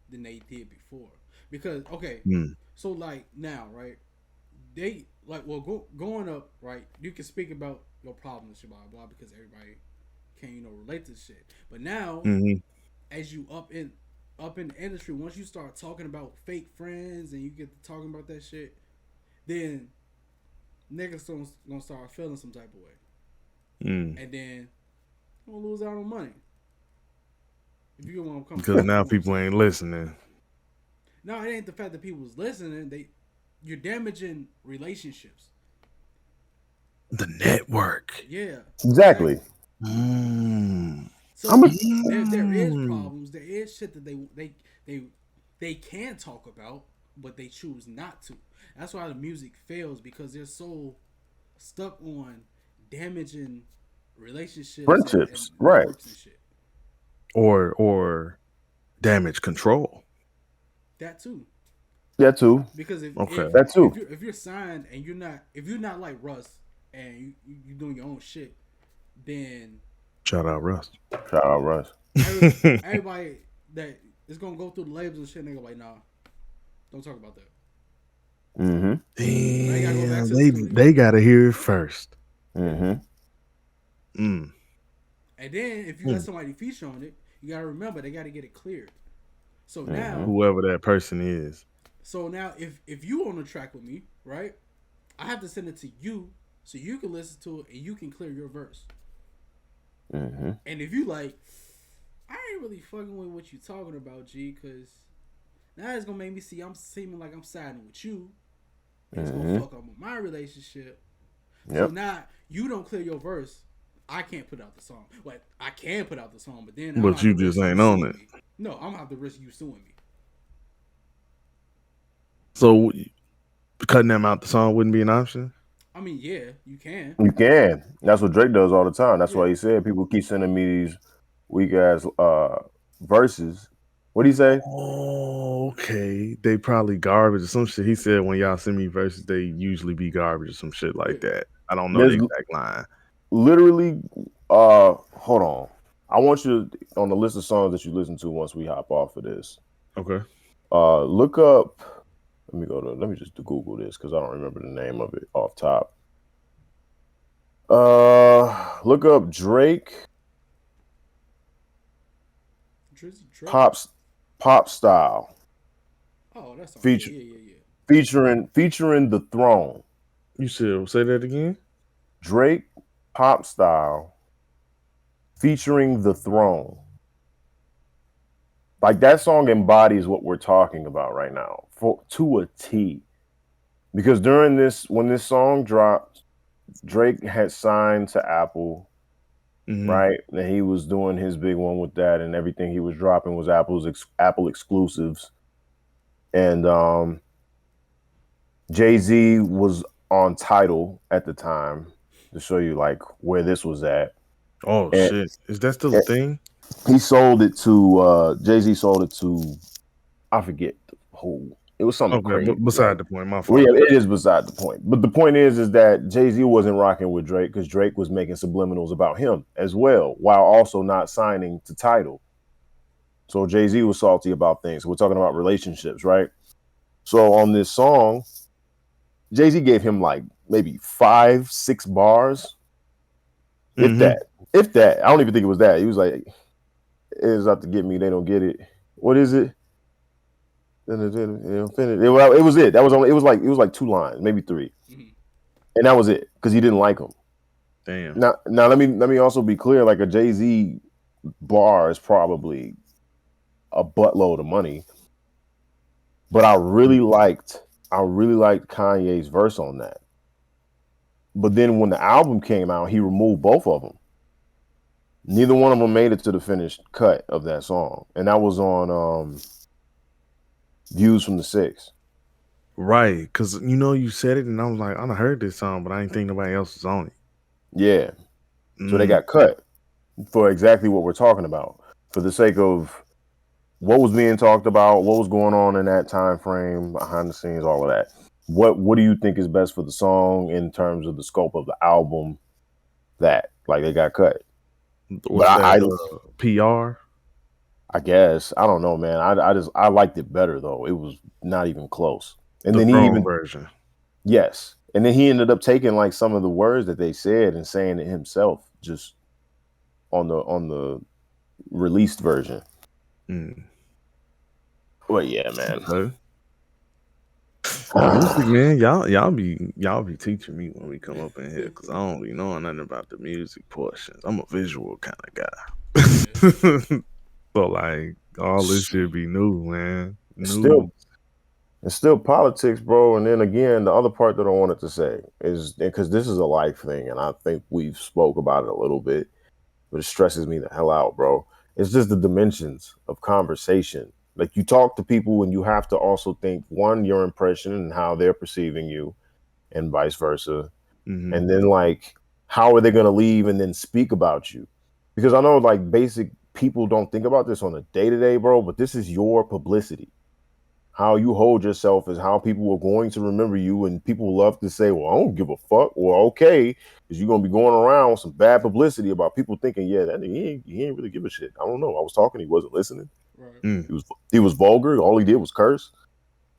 than they did before. Because okay, Mm. so like now, right? They like going up, right? You can speak about your problems, blah blah, because everybody can relate to shit. But now, Mm-hmm. as you up in the industry, once you start talking about fake friends and you get to talking about that shit, then niggas gonna start feeling some type of way, and then you're gonna lose out on money. If you want to come Because from, now you know what I'm people saying? ain't listening. No, it ain't the fact that people's listening. You're damaging relationships. The network. Yeah, Exactly. Mm. So I'm there is Mm. problems. There is shit that they they can talk about, but they choose not to. That's why the music fails, because they're so stuck on damaging relationships and friendships, right? networks and shit. Or damage control. That too. That too. Because Okay. That too. if you're signed and you're not like Russ and you doing your own shit, then Shout out Russ. Shout out Russ. everybody that is gonna go through the labels and shit, and they go like, nah, don't talk about that. Mm-hmm. So they gotta go back Damn, to the studio. they gotta hear it first. Mm-hmm. Mm. And then if you got somebody feature on it, you gotta remember they gotta get it cleared. So Mm-hmm. now, Whoever that person is. if you on the track with me, right, I have to send it to you so you can listen to it and you can clear your verse. Mm-hmm. And if you like, I ain't really fucking with what you talking about, G, because now it's gonna make me see I'm seeming like I'm siding with you. And it's gonna fuck up with my relationship. Yep. So now you don't clear your verse, I can't put out the song. Like, I can put out the song, but then I'm But have to you risk just you ain't on suing it. me. No, I'm gonna have to risk you suing me. So cutting them out the song wouldn't be an option? I mean, yeah, you can. You can. That's what Drake does all the time. That's Yeah. why he said people keep sending me these weak ass verses. What do you say? Oh, okay. They probably garbage or some shit. He said when y'all send me verses, they usually be garbage or some shit Yeah. like that. I don't know the There's exact line. literally hold on. I want you to, on the list of songs that you listen to once we hop off of this. Okay. Look up. Let me just Google this because I don't remember the name of it off top. Look up Drake Drizzy Drake. pop style Oh, that's all. feature Yeah. featuring the throne. You said say that again? Drake pop style featuring the throne. Like that song embodies what we're talking about right now to a T. Because when this song dropped, Drake had signed to Apple, right? And he was doing his big one with that, and everything he was dropping was Apple exclusives. And Jay-Z was on Tidal at the time to show you like where this was at. Oh And shit. Is that still a thing? he sold it to Jay-Z sold it to, I forget who. It was something Okay, crazy. but beside Like, the point, my well, fault. yeah, it is beside the point. But the point is that Jay-Z wasn't rocking with Drake because Drake was making subliminals about him as well, while also not signing to Tidal. So Jay-Z was salty about things. We're talking about relationships, right? So on this song, Jay-Z gave him like maybe 5-6 bars. If that. If that. I don't even think it was that. He was like, it's out to get me, they don't get it. What is it? It was it. That was only it was like 2 lines, maybe 3. Mm-hmm. And that was it, because he didn't like him. Damn. Now let me also be clear, like a Jay-Z bar is probably a buttload of money. But I really liked Kanye's verse on that. But then when the album came out, he removed both of them. Neither one of them made it to the finished cut of that song, and that was on Views from the Six. Right, because you said it, and I was like, I done heard this song, but I didn't think nobody else was on it. Yeah, so they got cut for exactly what we're talking about, for the sake of what was being talked about, what was going on in that time frame, behind the scenes, all of that. What do you think is best for the song in terms of the scope of the album? That like they got cut, Was but that PR? I guess I don't know, man. I liked it better though. It was not even close. And The then Throne version. Yes, and then he ended up taking like some of the words that they said and saying it himself, just on the released version. Well, yeah, man. Okay. Music, man, y'all be teaching me when we come up in here, because I don't be knowing nothing about the music portions. I'm a visual kind of guy. So like all this should be new, man. It's still politics, bro. And then again, the other part that I wanted to say is because this is a life thing, and I think we've spoke about it a little bit, but it stresses me the hell out, bro. It's just the dimensions of conversation. Like you talk to people and you have to also think, one, your impression and how they're perceiving you, and vice versa. Mm-hmm. And then like, how are they going to leave and then speak about you? Because I know like basic people don't think about this on a day-to-day, bro, but this is your publicity. How you hold yourself is how people are going to remember you, and people love to say, well, I don't give a fuck. Well, okay, because you're going to be going around with some bad publicity about people thinking, yeah, that nigga, he ain't really give a shit. I don't know. I was talking, he wasn't listening. Right. He was vulgar. All he did was curse.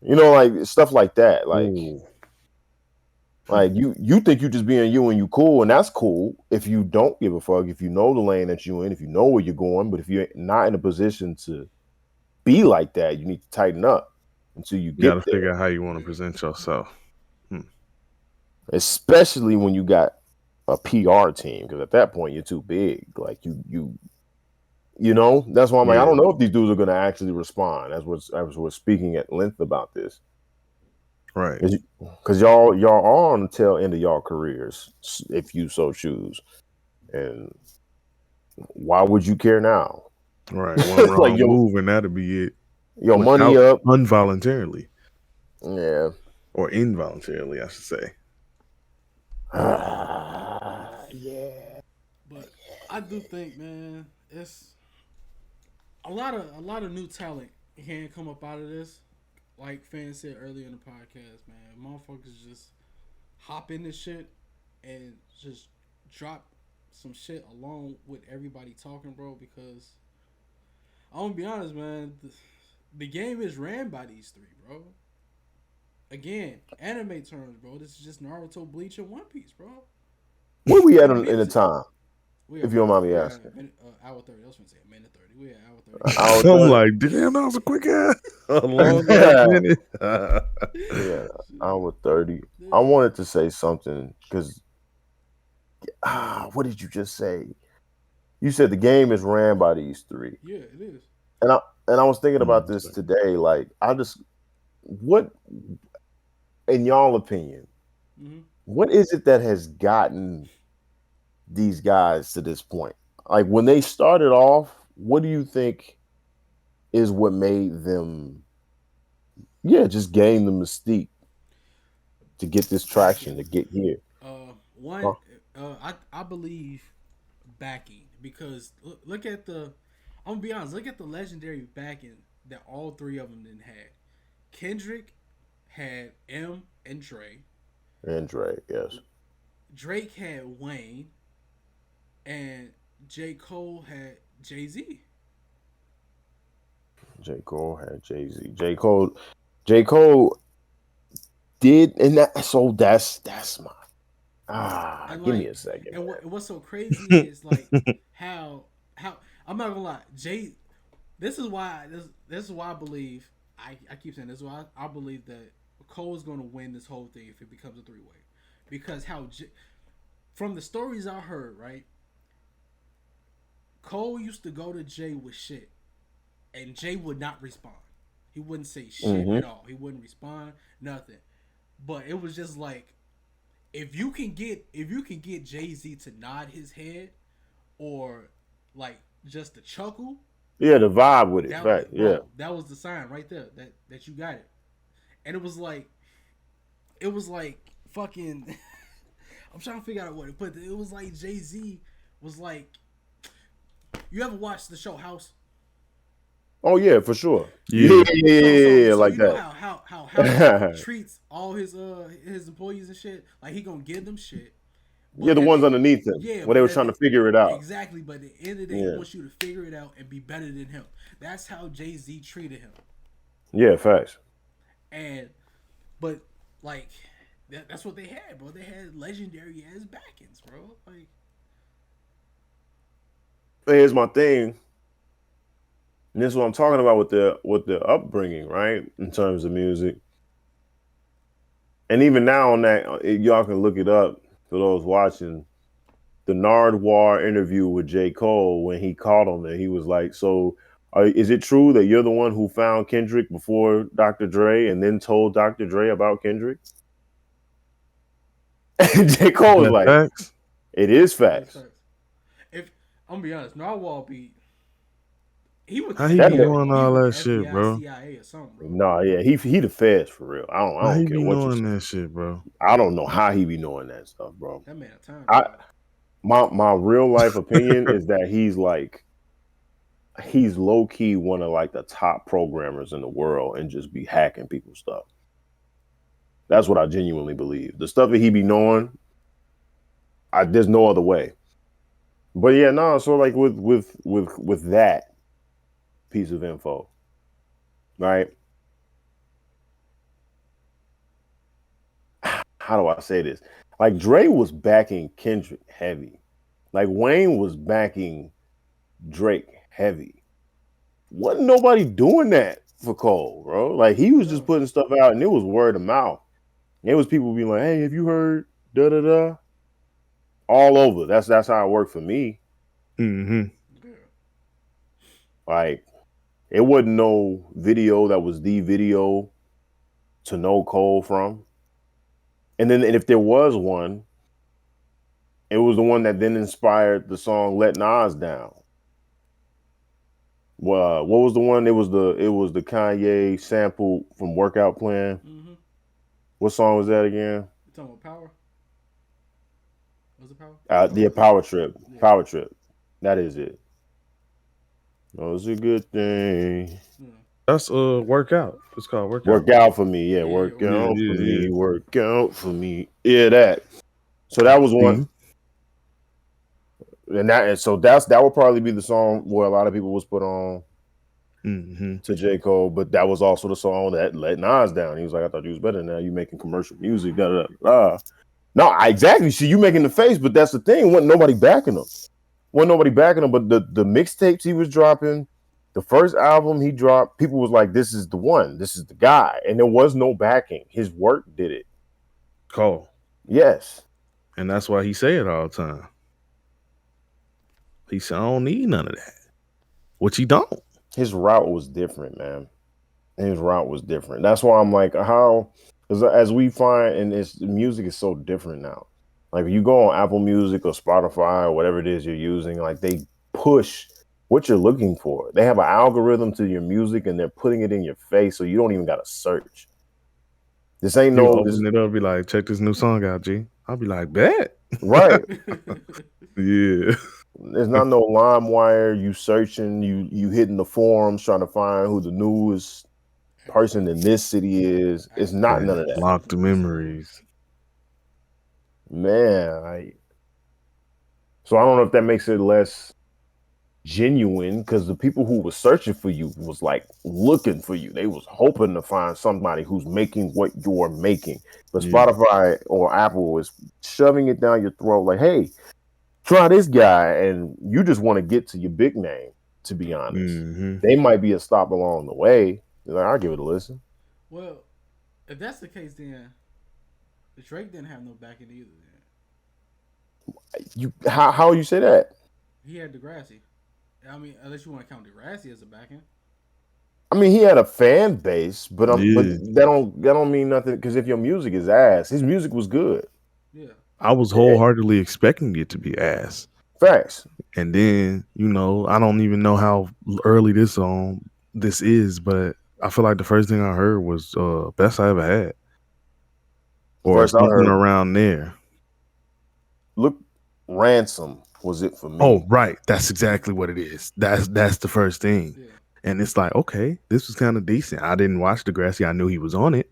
Like stuff like that. Like, like you think you just being you and you cool, and that's cool if you don't give a fuck, if you know the lane that you in, if you know where you're going. But if you're not in a position to be like that, you need to tighten up until you get there. Figure out how you want to present yourself. Especially when you got a PR team, because at that point you're too big. Like that's why I'm like, I don't know if these dudes are going to actually respond as we're speaking at length about this. Right. Because y'all are on the tail end of y'all careers, if you so choose. And why would you care now? Right. One wrong like move and that'll be it. Your money up. Involuntarily. Yeah. Or involuntarily, I should say. Yeah. But I do think, man, it's a lot of new talent can come up out of this. Like fans said earlier in the podcast, man, motherfuckers just hop in this shit and just drop some shit along with everybody talking, bro. Because I'm gonna be honest, man, the game is ran by these three, bro. Again, anime terms, bro. This is just Naruto, Bleach, and One Piece, bro. Where we at in the time? If you don't mind me asking. Hour 30. I was going to say a minute 30. We at hour 30. I'm like, damn, that was a quick ass. A long ass minute. Yeah, hour 30. I wanted to say something because, what did you just say? You said the game is ran by these three. Yeah, it is. And I was thinking about this today. Like, what, in y'all opinion, what is it that has gotten these guys to this point? Like when they started off, what do you think is what made them just gain the mystique to get this traction, to get here? I believe backing, because look at I'm gonna be honest, look at the legendary backing that all three of them then had. Kendrick had M and Dre. And Dre, yes. Drake had Wayne, and j.cole had Jay-Z. j.cole had Jay-Z. j.cole did, and that's my give me a second. And what's so crazy is like how I'm not gonna lie, this is why I believe I keep saying this is why I believe that Cole is gonna win this whole thing if it becomes a 3-way. Because from the stories I heard, right, Cole used to go to Jay with shit, and Jay would not respond. He wouldn't say shit at all. He wouldn't respond, nothing. But it was just like, if you can get Jay-Z to nod his head or like just to chuckle, Yeah, the vibe with it, right? Yeah, bro, that was the sign right there that you got it. And it was like fucking. I'm trying to figure out what it, but it was like Jay-Z was like. You ever watched the show House? Oh yeah, for sure. Yeah. Yeah, So like you know that. how House treats all his employees and shit. Like he gonna give them shit, Yeah, but the at ones the underneath him yeah, when they but were at trying to the figure it out. exactly. But at the end of the day, he Yeah, wants you to figure it out and be better than him. That's how Jay-Z treated him. yeah, facts. And but like that's what they had, bro. They had legendary ass backings, bro. Like Here's my thing. And this is what I'm talking about with the upbringing, right? In terms of music. And even now on that, y'all can look it up for those watching. The Nardwuar interview with j.cole when he called him and he was like, "So, is it true that you're the one who found Kendrick before Dr. Dre and then told Dr. Dre about Kendrick?" And j.cole was That like, facts? "It is that's facts." facts. If I'm gonna be honest, Narwhal be he went to How he That be boy, doing he all went to that shit, FBI, bro? CIA, or something, bro. no, yeah, he the feds for real. I How don't he care be what you knowing say. that shit, bro? I don't know how he be knowing that stuff, bro. That man a time I traveler. my real life opinion is that he's low key one of like the top programmers in the world and just be hacking people's stuff. That's what I genuinely believe. The stuff that he be knowing, there's no other way. But yeah, no. So like with that piece of info, right? How do I say this? Like Dre was backing Kendrick heavy. Like Wayne was backing Drake heavy. Wasn't nobody doing that for Cole, bro. Like he was just No. putting stuff out, and it was word of mouth. It was people being like, "Hey, have you heard da da da?" All over. That's how it worked for me. Mm-hmm. Yeah. Like it wasn't no video that was the video to know Cole from. And if there was one, it was the one that then inspired the song "Let Nas Down." Well, what was the one? It was the Kanye sample from Workout Plan. Mm-hmm. What song was that again? You talking about power? Was it power? Yeah, Or Power Trip. yeah. Power Trip. That is it. Oh, it's a good thing. Yeah. That's workout. It's called workout. Work out for me, yeah. Yeah. Work Work Yeah, out. out for yeah, me. yeah. Work out for me. Yeah, that. So that was one, See? and so that would probably be the song where a lot of people was put on Mm-hmm. to J. Cole, but that was also the song that let Nas down. He was like, "I thought you was better now. You making commercial music." Da, da, da, da. No, exactly. See, you making the face, but that's the thing. Wasn't nobody backing him. Wasn't nobody backing him. But the mixtapes he was dropping, the first album he dropped, people was like, "This is the one. This is the guy." And there was no backing. His work did it. Cole. Yes. And that's why he say it all the time. He said, I don't need none of that. Which he don't. His route was different, man. His route was different. That's why I'm like, how, as we find, and it's music is so different now. Like if you go on Apple Music or Spotify or whatever it is you're using, like they push what you're looking for. They have an algorithm to your music and they're putting it in your face, so you don't even got to search. This ain't You no this open it up, be like, check this new song out, G. I'll be like, bet. right. Yeah. There's not no LimeWire. You searching, you hitting the forums trying to find who the newest person in this city is. It's not none of that. Lock the memories. Man, so I don't know if that makes it less genuine because the people who were searching for you was like looking for you. They was hoping to find somebody who's making what you're making. But Yeah. Spotify or Apple is shoving it down your throat like, hey, try this guy. And you just want to get to your big name, to be honest. Mm-hmm. They might be a stop along the way. They're like, I'll give it a listen. Well, if that's the case, then Drake didn't have no backing either. Then How you say that? he had Degrassi. I mean, unless you want to count Degrassi as a backing. I mean, he had a fan base, but Yeah. that don't mean nothing because if your music is ass, his music was good. Yeah. I was wholeheartedly expecting it to be ass. Facts. And then, I don't even know how early this is, but I feel like the first thing I heard was best I ever had. Or First I something heard, around there. look, Ransom was it for me. Oh, right. That's exactly what it is. That's the first thing. Yeah. And it's like, okay, this was kind of decent. I didn't watch Degrassi. I knew he was on it.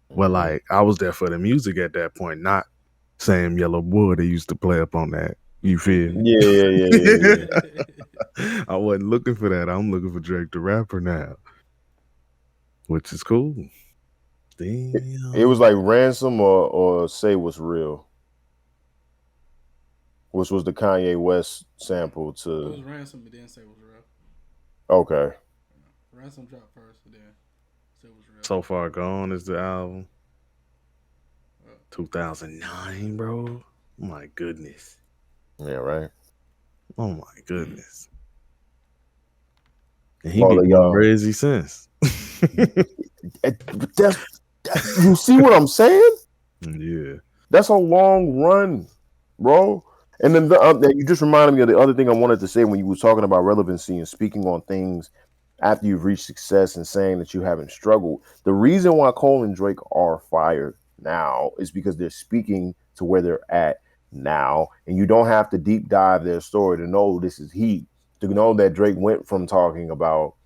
Well, like, I was there for the music at that point, not Sam Yellow Boy they used to play up on that. You feel me? Yeah. I wasn't looking for that. I'm looking for Drake the rapper now, which is cool. Damn. It was like Ransom or Say What's Real, which was the Kanye West sample It to. was Ransom, but then Say Was Real. Okay. Ransom dropped first, but then Say Was Real. So Far Gone is the album. 2009, bro. My goodness. Yeah, right. Oh my goodness. And he been doing crazy since. You see what I'm saying? Yeah. That's a long run, bro. And then you just reminded me of the other thing I wanted to say when you were talking about relevancy and speaking on things after you've reached success and saying that you haven't struggled. The reason why Cole and Drake are fired now is because they're speaking to where they're at now. And you don't have to deep dive their story to know this is heat, to know that Drake went from talking about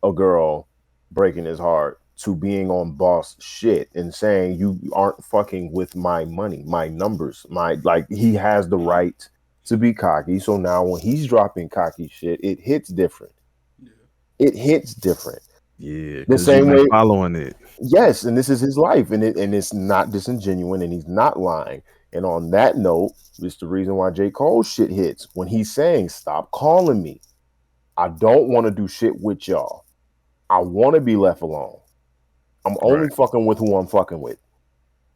a girl breaking his heart to being on boss shit and saying you aren't fucking with my money, my numbers, he has the right to be cocky. So now when he's dropping cocky shit, it hits different. Yeah. It hits different. Yeah, the same way following it. Yes, and this is his life, and it's not disingenuous, and he's not lying. And on that note, it's the reason why j.cole shit hits when he's saying, "Stop calling me. I don't want to do shit with y'all. I want to be left alone. I'm only fucking with who I'm fucking with."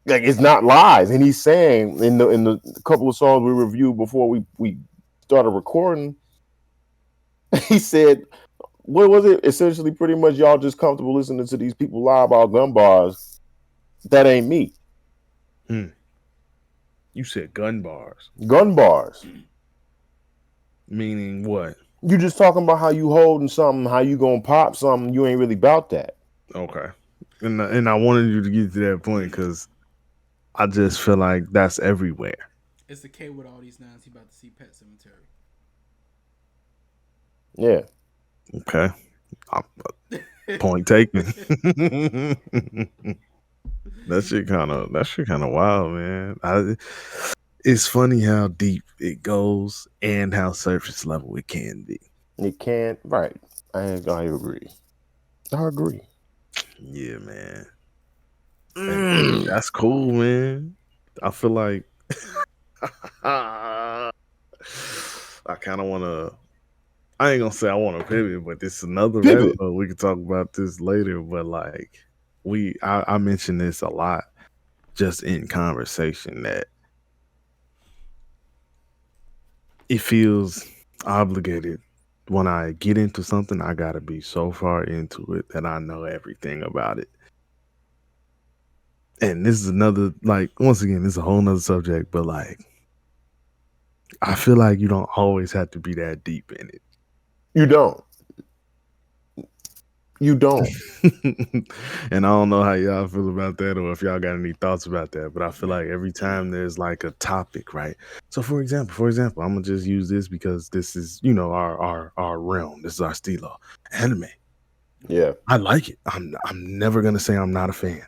Like, it's not lies. And he's saying in the couple of songs we reviewed before we started recording, he said, what was it? Essentially, pretty much, y'all just comfortable listening to these people lie about gun bars. That ain't me. You said gun bars. Gun bars. Meaning what? You just talking about how you holding something, how you gonna pop something. You ain't really about that. Okay. And I wanted you to get to that point because I just feel like that's everywhere. It's the K with all these nines. He about to see Pet Cemetery. Yeah. Okay. Point taken. That shit kind of wild, man. It's funny how deep it goes and how surface level it can be. It can, right? I agree. I agree. Yeah, man. That's cool, man. I feel like I kind of want to. I ain't gonna say I want to pivot, but this is another rabbit hole. We can talk about this later. But like, I mention this a lot, just in conversation, that it feels obligated when I get into something. I gotta be so far into it that I know everything about it. And this is another, like, once again, this is a whole nother subject, but like, I feel like you don't always have to be that deep in it. You don't. And I don't know how y'all feel about that, or if y'all got any thoughts about that, but I feel like every time there's like a topic, right? So for example, I'm gonna just use this because this is, our realm. This is our stilo. Anime. Yeah. I like it. I'm never gonna say I'm not a fan.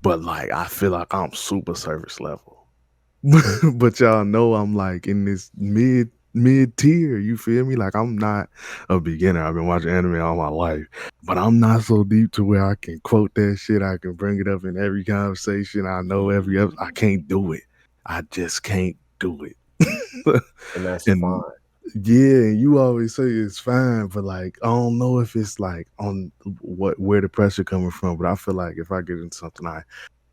But like, I feel like I'm super service level. But y'all know I'm like in this mid tier. You feel me? Like, I'm not a beginner. I've been watching anime all my life, but I'm not so deep to where I can quote that shit. I can bring it up in every conversation. I know every episode. I can't do it. I just can't do it. And that's fine. Yeah, you always say it's fine, but like, I don't know if it's like on where the pressure coming from. But I feel like if I get into something, I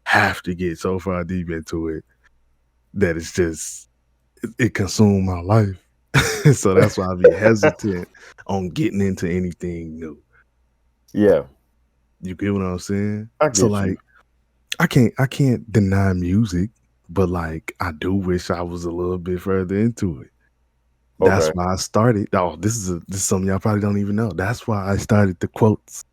have to get so far deep into it that it's just it consumed my life. So that's why I be hesitant on getting into anything new. Yeah. You get what I'm saying? I So get like, you. I can't deny music, but like, I do wish I was a little bit further into it. That's Okay. why I started. Oh, this is something y'all probably don't even know. That's why I started the quotes.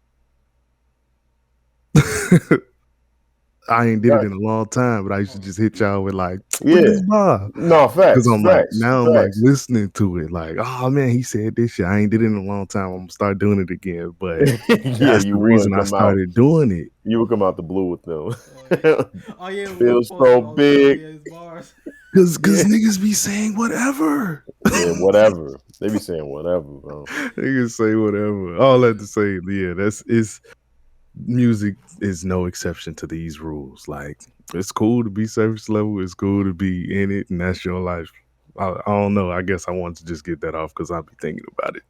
I ain't did it Right. in a long time, but I used to just hit y'all with like, look at Yeah. this bar. No, Cause facts, I'm like, facts, now I'm like facts. listening to it, like, oh man, he said this shit. I ain't did it in a long time. I'm gonna start doing it again. But Yeah, that's you the would reason I come out. started doing it. You would come out the blue with them. Oh yeah, oh yeah. We was Feels posting so all the time. big. Yeah, his bars. Cause Yeah. niggas be saying whatever. Yeah, whatever. They be saying whatever, bro. Niggas say whatever. All that to say, yeah, that's it's music is no exception to these rules. Like, it's cool to be surface level, it's cool to be in it, and that's your life. I don't know. I guess I wanted to just get that off because I'll be thinking about it.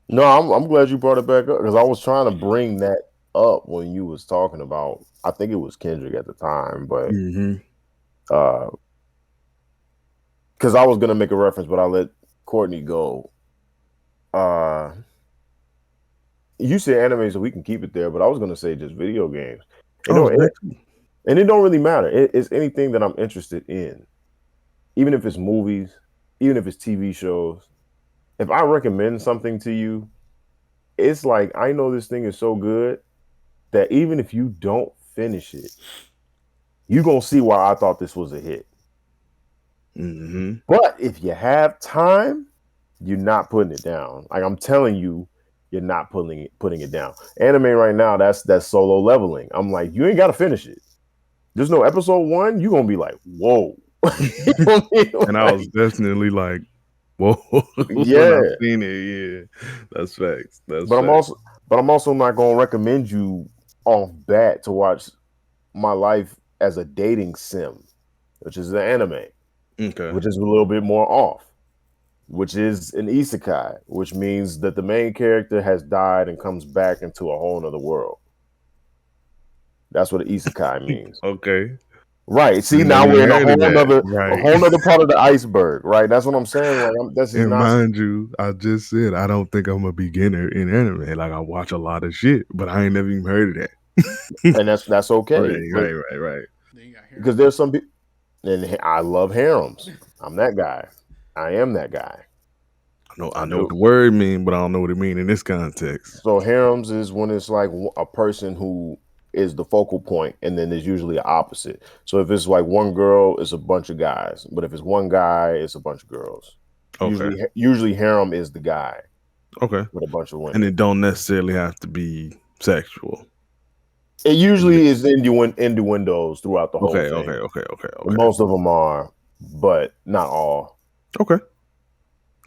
No, I'm glad you brought it back up because I was trying to bring that up when you was talking about. I think it was Kendrick at the time, but Mm-hmm. because I was gonna make a reference, but I let Courtney go. Uh, you said anime, so we can keep it there. But I was gonna say just video games. You Oh, know, it's that too. and it don't really matter. It's anything that I'm interested in, even if it's movies, even if it's TV shows. If I recommend something to you, it's like I know this thing is so good that even if you don't finish it, you're gonna see why I thought this was a hit. Mm-hmm. But if you have time, you're not putting it down. Like I'm telling you, you're not putting it down. Anime right now, that's solo leveling. I'm like, you ain't gotta finish it. There's no episode one, you're gonna be like, whoa. You know what I mean? And I was Like, definitely like, whoa, when I yeah. seen it. Yeah, that's facts. That's But I'm facts. also but I'm also not gonna recommend you off bat to watch My Life as a Dating Sim, which is an anime, Okay. which is a little bit more off, which is an isekai, which means that the main character has died and comes back into a whole nother world. That's what an isekai means. Okay. Right. See, I never now we're even in heard of that. a Right. whole nother part of the iceberg. Right. That's what I'm saying. Like, this is And not, mind you, I just said I don't think I'm a beginner in anime. Like, I watch a lot of shit, but I ain't never even heard of that. and that's okay. Right, But right, right, right. Then you got because Harem. there's some people, and I love harems. I'm that guy. I am that guy. I I know what do. the word mean, but I don't know what it mean in this context. So harems is when it's like a person who is the focal point, and then there's usually an opposite. So if it's like one girl, it's a bunch of guys. But if it's one guy, it's a bunch of girls. Okay. Usually harem is the guy Okay. with a bunch of And women. it don't necessarily have to be sexual. It Is it? usually is innuendos throughout the whole Okay, okay, thing. okay, okay, And okay. most of them are, but not all. Okay.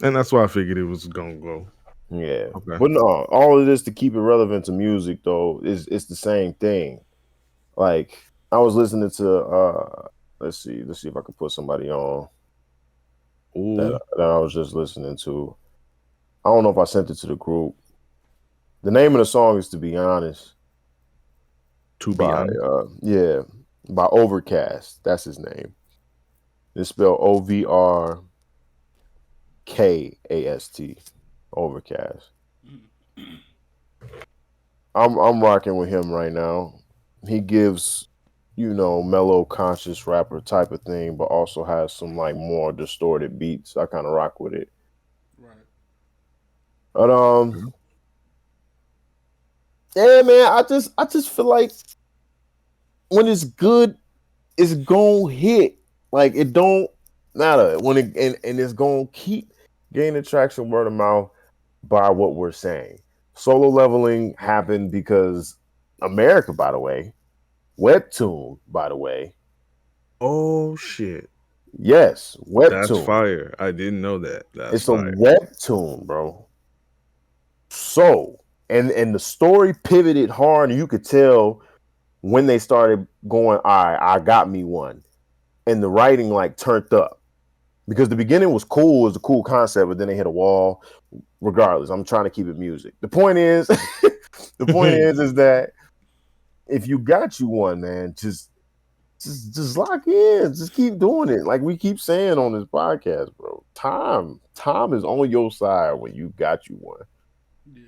And that's why I figured it was gonna go. Yeah. Okay. But no, all of this to keep it relevant to music though is it's the same thing. Like I was listening to let's see if I can put somebody on Ooh, that I was just listening to. I don't know if I sent it to the group. The name of the song is To Be Honest to be by honest. by Overcast. That's his name. It's spelled Overkast. Overcast. I'm rocking with him right now. He gives, mellow conscious rapper type of thing, but also has some like more distorted beats. I kind of rock with it. Right. But Mhm. yeah, man, I just feel like when it's good, it's gonna hit. Like it don't matter when and it's gonna keep gaining traction word of mouth by what we're saying. Solo leveling happened because America, by the way, Webtoon, by the way. Oh shit. Yes, That's Webtoon. fire. I didn't know that. That's It's a fire. Webtoon, bro. So, and the story pivoted hard, and you could tell when they started going, all right, I got me one. And the writing like turned up. Because the beginning was cool, it was a cool concept, but then they hit a wall. Regardless, I'm trying to keep it music. The point is, the point is that if you got you one, man, just lock in. Just keep doing it. Like we keep saying on this podcast, bro. Time is on your side when you got you one. Yeah.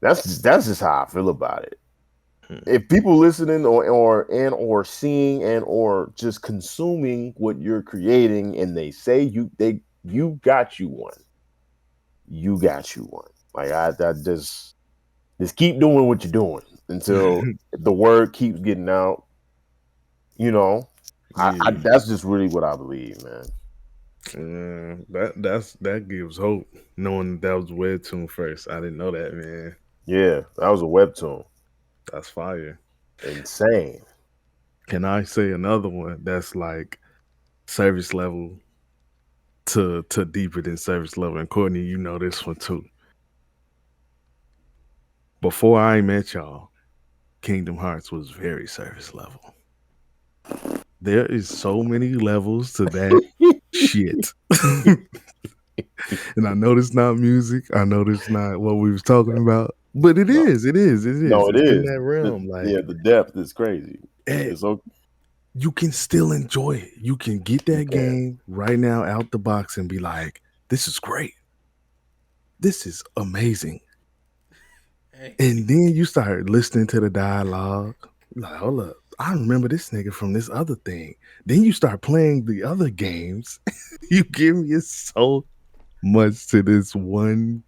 That's just how I feel about it. Hmm. If people listening or seeing and or just consuming what you're creating, and they say you got you one, you got you one. Like I just keep doing what you're doing until the word keeps getting out. You know, I Yeah. that's just really what I believe, man. That gives hope. Knowing that was webtoon first, I didn't know that, man. Yeah, that was a webtoon. That's fire. Insane. Can I say another one that's like service level to deeper than service level? And Courtney, you know this one too. Before I met y'all, Kingdom Hearts was very service level. There is so many levels to that shit. And I know this not music. I know this not what we was talking about. But it No, is. It is. It is. no, it It's in is. that realm. Like, The depth is crazy. eh, It's okay. you can still enjoy it. You can get You that can. game right now out the box and be like, this is great. This is amazing. Hey, And then you start listening to the dialogue. Like, hold up. I remember this nigga from this other thing. Then you start playing the other games. You give me so much to this one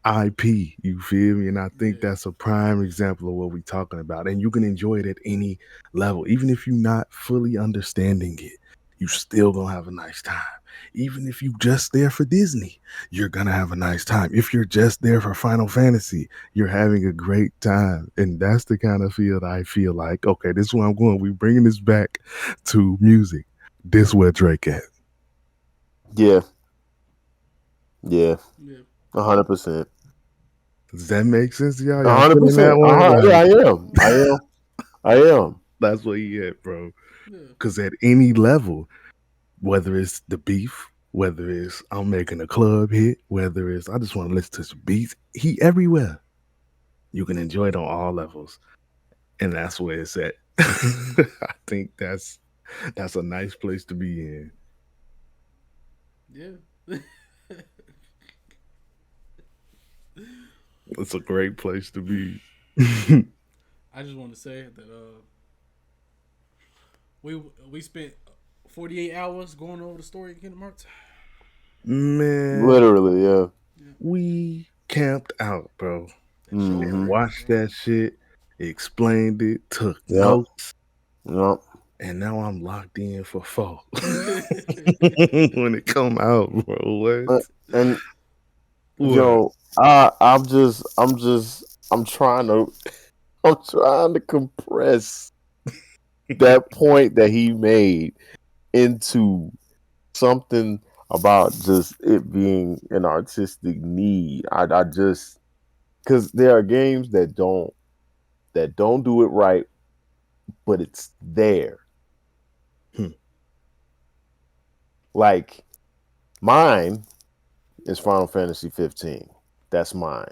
IP. You feel me? And I think yeah, that's a prime example of what we're talking about. And you can enjoy it at any level. Even if you're not fully understanding it, you still gonna have a nice time. Even if you just there for Disney, you're gonna have a nice time. If you're just there for Final Fantasy, you're having a great time. And that's the kind of field I feel like, okay, this is where I'm going. We bringing this back to music. This where Drake at. Yeah, yeah, yeah, 100%. Does that make sense to y'all? A Y'all hundred feeling that percent. one? Yeah, I Like, am. I am. I am. that's where he at, bro. yeah, Because at any level, whether it's the beef, whether it's I'm making a club hit, whether it's I just want to listen to some beats, he everywhere. You can enjoy it on all levels, and that's where it's at. I think that's a nice place to be in. yeah. It's a great place to be. I just want to say that we spent 48 hours going over the story of Kingdom Hearts. Man, Literally, yeah. Yeah, we camped out, bro, that show and Mm-hmm. crazy, watched bro. that shit, explained it, took Yep. notes, Yep. and now I'm locked in for 4 Yeah, when it come out, bro. What? And What? I'm trying to I'm trying to compress that point that he made into something about just it being an artistic need. I just because there are games that don't do it right, but it's there. Hmm. Like mine is Final Fantasy 15. That's mine.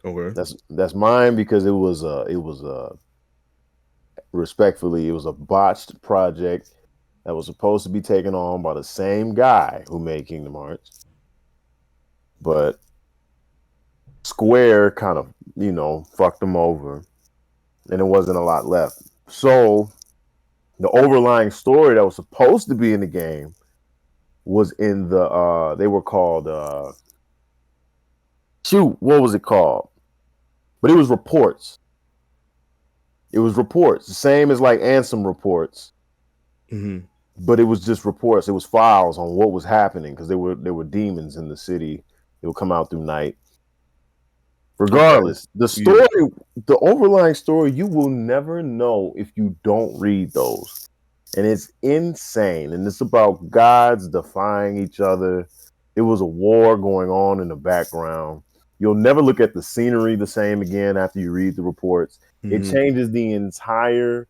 Okay. That's mine because it was a respectfully it was a botched project that was supposed to be taken on by the same guy who made Kingdom Hearts, but Square kind of fucked them over, and there wasn't a lot left. So the overlying story that was supposed to be in the game was in the they were called shoot, what was it called? But it was reports. It was reports, the same as like Ansem reports, Hmm. but it was just reports. It was files on what was happening because there were demons in the city. It would come out through night. Okay. Regardless, the Yeah. story, the overlying story, you will never know if you don't read those. And it's insane. And it's about gods defying each other. It was a war going on in the background. You'll never look at the scenery the same again after you read the reports. It Hmm. changes the entire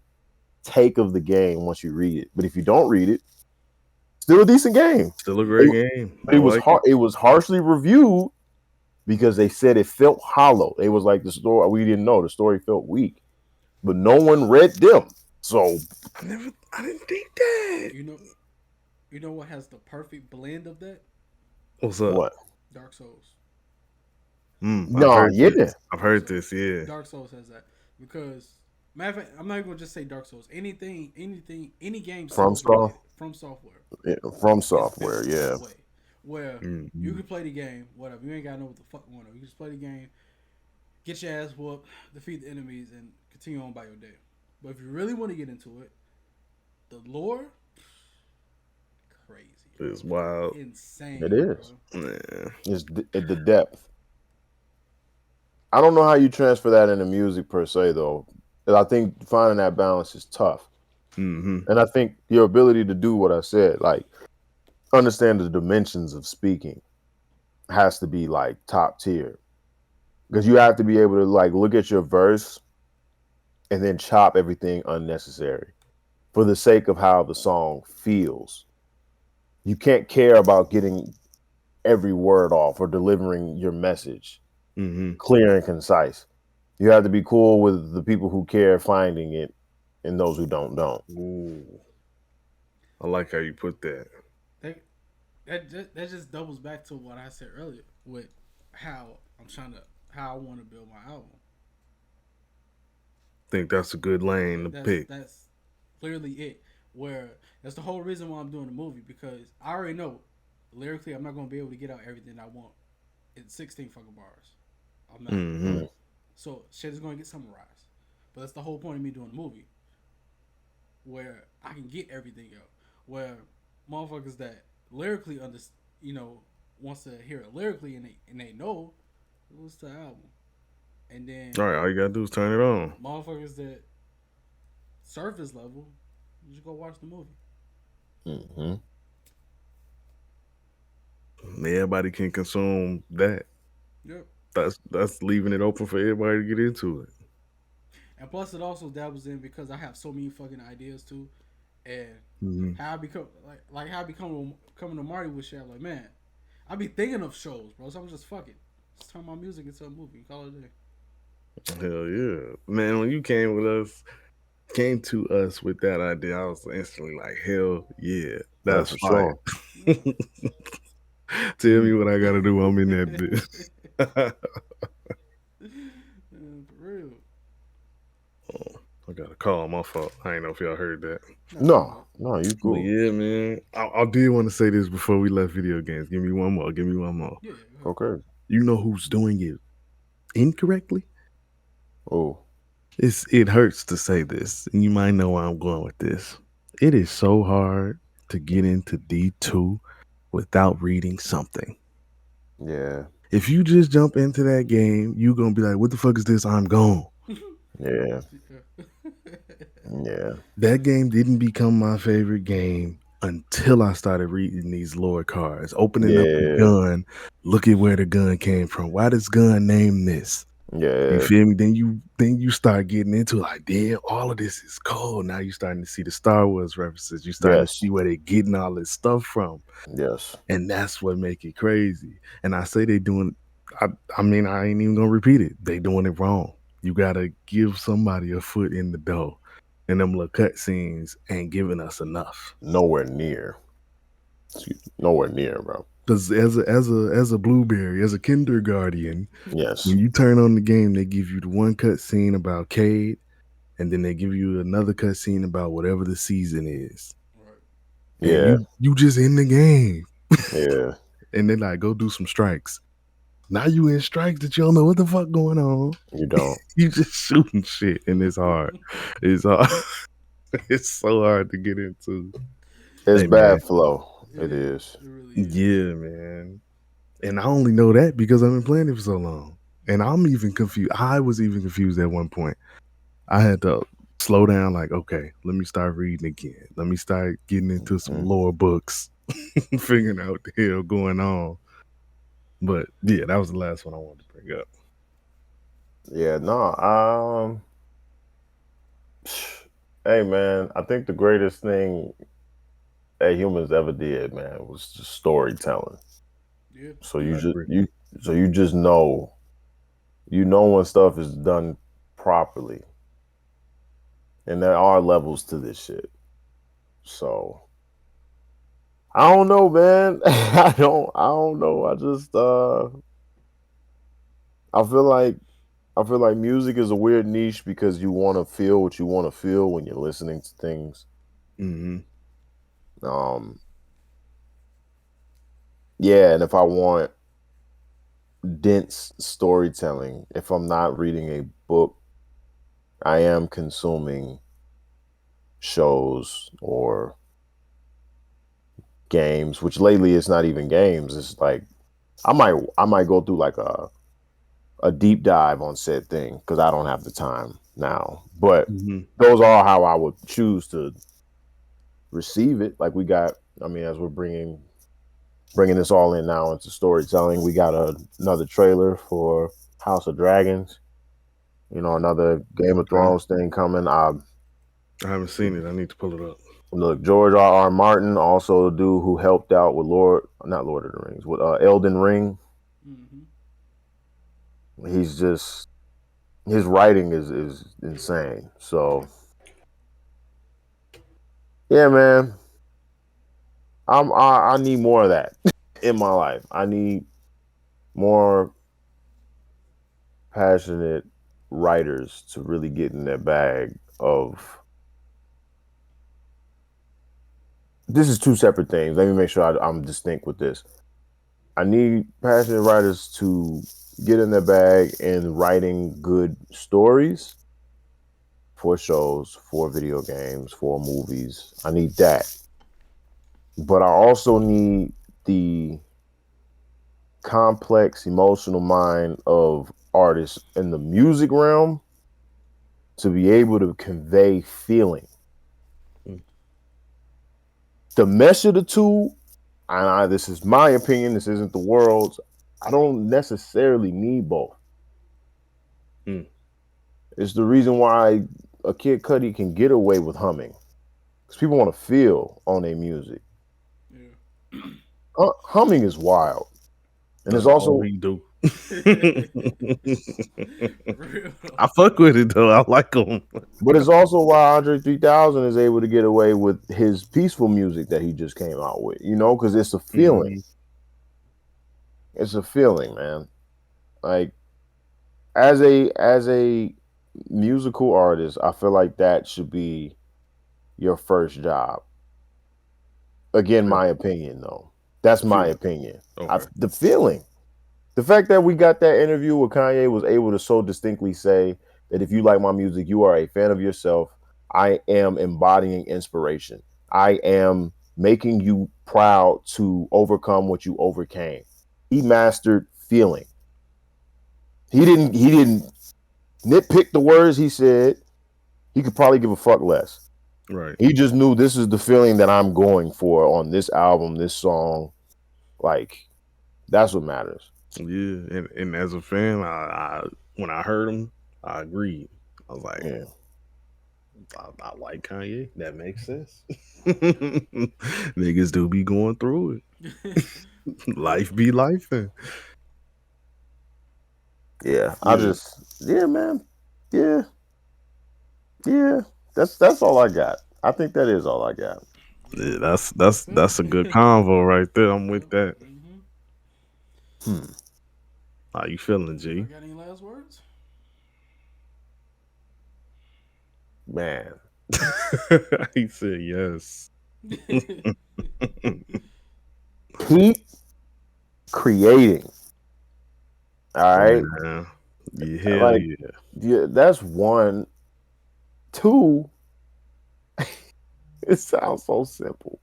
take of the game once you read it. But if you don't read it, still a decent game. Still a It, great game. but I like it. it was harshly reviewed because they said it felt hollow. It was like the story we didn't know the story felt weak, but no one read them. So I didn't think that. you know, you know what has the perfect blend of that? What's up? what? Dark Souls. I've No, heard yeah. this. I've heard this. Yeah. Dark Souls has that because matter of fact, I'm not even gonna just say Dark Souls. Any game From Souls Star, related from software yeah, from is software, built yeah. that way, where you Mm-hmm. can play the game, whatever. You ain't gotta know what the fuck going on. You just play the game, get your ass whooped, defeat the enemies, and continue on by your day. But if you really want to get into it, the lore, crazy, It's bro, wild. It insane, is. bro. Yeah. It's the depth. I don't know how you transfer that into music per se, though. And I think finding that balance is tough. Mm-hmm. And I think your ability to do what I said, like understand the dimensions of speaking, has to be like top tier. Because you have to be able to like look at your verse and then chop everything unnecessary for the sake of how the song feels. You can't care about getting every word off or delivering your message Mm-hmm. clear and concise. You have to be cool with the people who care finding it and those who don't. Ooh. I like how you put that. That, that just doubles back to what I said earlier with how how I want to build my album. Think that's a good lane to pick. That's clearly it. Where that's the whole reason why I'm doing the movie because I already know lyrically I'm not gonna be able to get out everything I want in 16 fucking bars. I'm not. Mm-hmm. So shit is gonna get summarized. But that's the whole point of me doing the movie, where I can get everything out. Where motherfuckers that lyrically you know, wants to hear it lyrically and they know it was the album, and then All right, all you gotta do is turn it on. motherfuckers that surface level, you just go watch the movie. Mm-hmm. Everybody can consume that. Yep. That's leaving it open for everybody to get into it. And plus, it also dabbles in because I have so many fucking ideas too, and Mm-hmm. how I become like how I become coming to Marty with shit. I'm like, man, I be thinking of shows, bro. So I'm just fucking just turn my music into a movie. Call it a day. Hell yeah, man! When you came to us with that idea, I was instantly like, hell yeah, Yeah, that's for fire. sure. Tell me what I gotta do. I'm in that bitch. For real. Oh, I got a call. My fault. I ain't know if y'all heard that. No, you good. No, you But cool. yeah, man. I did want to say this before we left video games. Give me one more. Give me one more. Yeah. Okay. You know who's doing it incorrectly? Oh, It hurts to say this, and you might know where I'm going with this. It is so hard to get into D2 without reading something. yeah. If you just jump into that game, you're gonna be like, what the fuck is this? I'm gone. Yeah. Yeah. That game didn't become my favorite game until I started reading these lore cards, opening up the Yeah. gun, look at where the gun came from. Why does gun name this? You Yeah. feel me? Then you start getting into like, damn, all of this is cool. Now you starting to see the Star Wars references. You starting to Yes. see where they getting all this stuff from. Yes. And that's what make it crazy. And I say they doing I mean, I ain't even gonna repeat it. They doing it wrong. You gotta give somebody a foot in the door. And them little cutscenes ain't giving us enough. Nowhere near. Nowhere near, bro. Because as a blueberry, as a kindergarten, Yes. when you turn on the game, they give you the one cutscene about Cade, and then they give you another cutscene about whatever the season is. Right. And Yeah. you just in the game. Yeah. And then like go do some strikes. Now you in strikes that you don't know what the fuck going on. You don't. You just shooting shit, and it's hard. It's hard. It's so hard to get into. It's Hey, bad man. flow. It is. It really is. Yeah, man. And I only know that because I've been playing it for so long. And I'm even confused. I was even confused at one point. I had to slow down, like, okay, let me start reading again. Let me start getting into some lore books, figuring out what the hell going on. But yeah, that was the last one I wanted to bring up. Yeah, no. Hey man, I think the greatest thing that humans ever did, man, was just storytelling. Yeah. So I you just agree. you just know when stuff is done properly. And there are levels to this shit. So I don't know, man. I don't know. I just I feel like music is a weird niche because you want to feel what you want to feel when you're listening to things. Mm-hmm. Um, yeah, and if I want dense storytelling, if I'm not reading a book, I am consuming shows or games, which lately it's not even games. It's like I might go through like a deep dive on said thing because I don't have the time now. But Mm-hmm. those are how I would choose to receive it. Like we got, I mean, as we're bringing this all in now into storytelling, we got another trailer for House of Dragons. You know, another Game of Okay. Thrones thing coming. I haven't seen it. I need to pull it up. Look, George R. Martin, also the dude who helped out with not Lord of the Rings, with Elden Ring. Mm-hmm. He's just his writing is insane. So yeah, man, I need more of that in my life. I need more passionate writers to really get in their bag of. This is two separate things. Let me make sure I'm distinct with this. I need passionate writers to get in their bag in writing good stories for shows, for video games, for movies. I need that. But I also need the complex emotional mind of artists in the music realm to be able to convey feeling. Mm. The mesh of the two, this is my opinion, this isn't the world's. I don't necessarily need both. Mm. It's the reason why a Kid Cudi can get away with humming. Because people want to feel on their music. Yeah. Humming is wild. And That's it's all also he do. Real. I fuck with it though. I like him. But it's also why Andre 3000 is able to get away with his peaceful music that he just came out with, because it's a feeling. Mm-hmm. It's a feeling, man. Like as a musical artist, I feel like that should be your first job. Again, Okay. my opinion though. That's my Feeling. opinion. Okay. The feeling. The fact that we got that interview with Kanye was able to so distinctly say that if you like my music, you are a fan of yourself. I am embodying inspiration. I am making you proud to overcome what you overcame. He mastered feeling. He didn't nitpick the words he said. He could probably give a fuck less. Right. He just knew this is the feeling that I'm going for on this album, this song. Like, that's what matters. Yeah. And as a fan, I when I heard him, I agreed. I was like, Yeah. I like Kanye. That makes sense. Niggas do be going through it. Life be life. Yeah. Yeah. Yeah, man. Yeah. Yeah. That's all I got. I think that is all I got. Yeah, Yeah. that's a good convo right there. I'm with that. Mm-hmm. Hmm. How you feeling, Y'all G? got any last words? Man. He said yes. Keep creating. All right. Yeah. Yeah, hell Like, yeah. yeah, that's one. Two, it sounds so simple.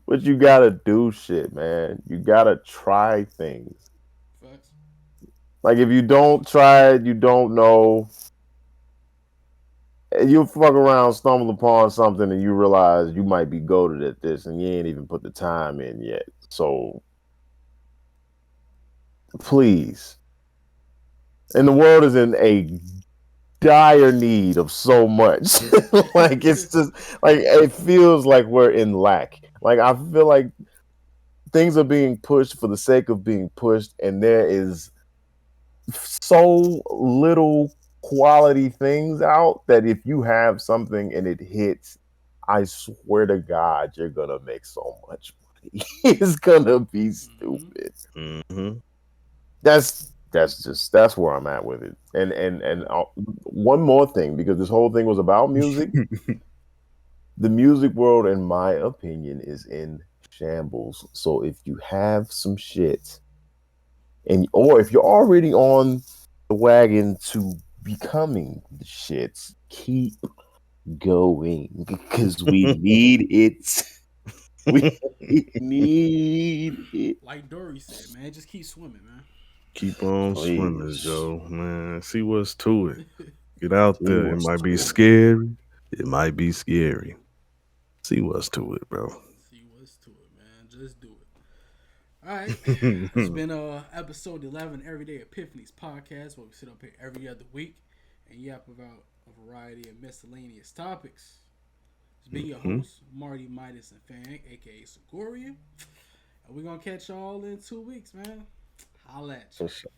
But you gotta do shit, man. You gotta try things. Facts. Like if you don't try it, you don't know. You fuck around, stumble upon something, and you realize you might be goated at this, and you ain't even put the time in yet. So please, and the world is in a dire need of so much. Like it's just like it feels like we're in lack. Like I feel like things are being pushed for the sake of being pushed, and there is so little quality things out that if you have something and it hits, I swear to God, you're gonna make so much money. It's gonna be Mm-hmm. stupid. Mm-hmm. That's That's where I'm at with it. And one more thing, because this whole thing was about music. The music world, in my opinion, is in shambles. So if you have some shit, or if you're already on the wagon to becoming the shits, keep going because we need it. We need it. Like Dory said, man, just keep swimming, man. Keep on swimming, Please. Joe. Man, see what's to it. Get out See there. It what's might be to it. scary. It might be scary. See what's to it, bro. See what's to it, man. Just do it. All right. It's been episode 11 Everyday Epiphanies podcast, where we sit up here every other week and yap about a variety of miscellaneous topics. It's been your host, Marty Midas and Fang, aka Segorian. And we're gonna catch y'all in 2 weeks, man. Holla at you. For sure.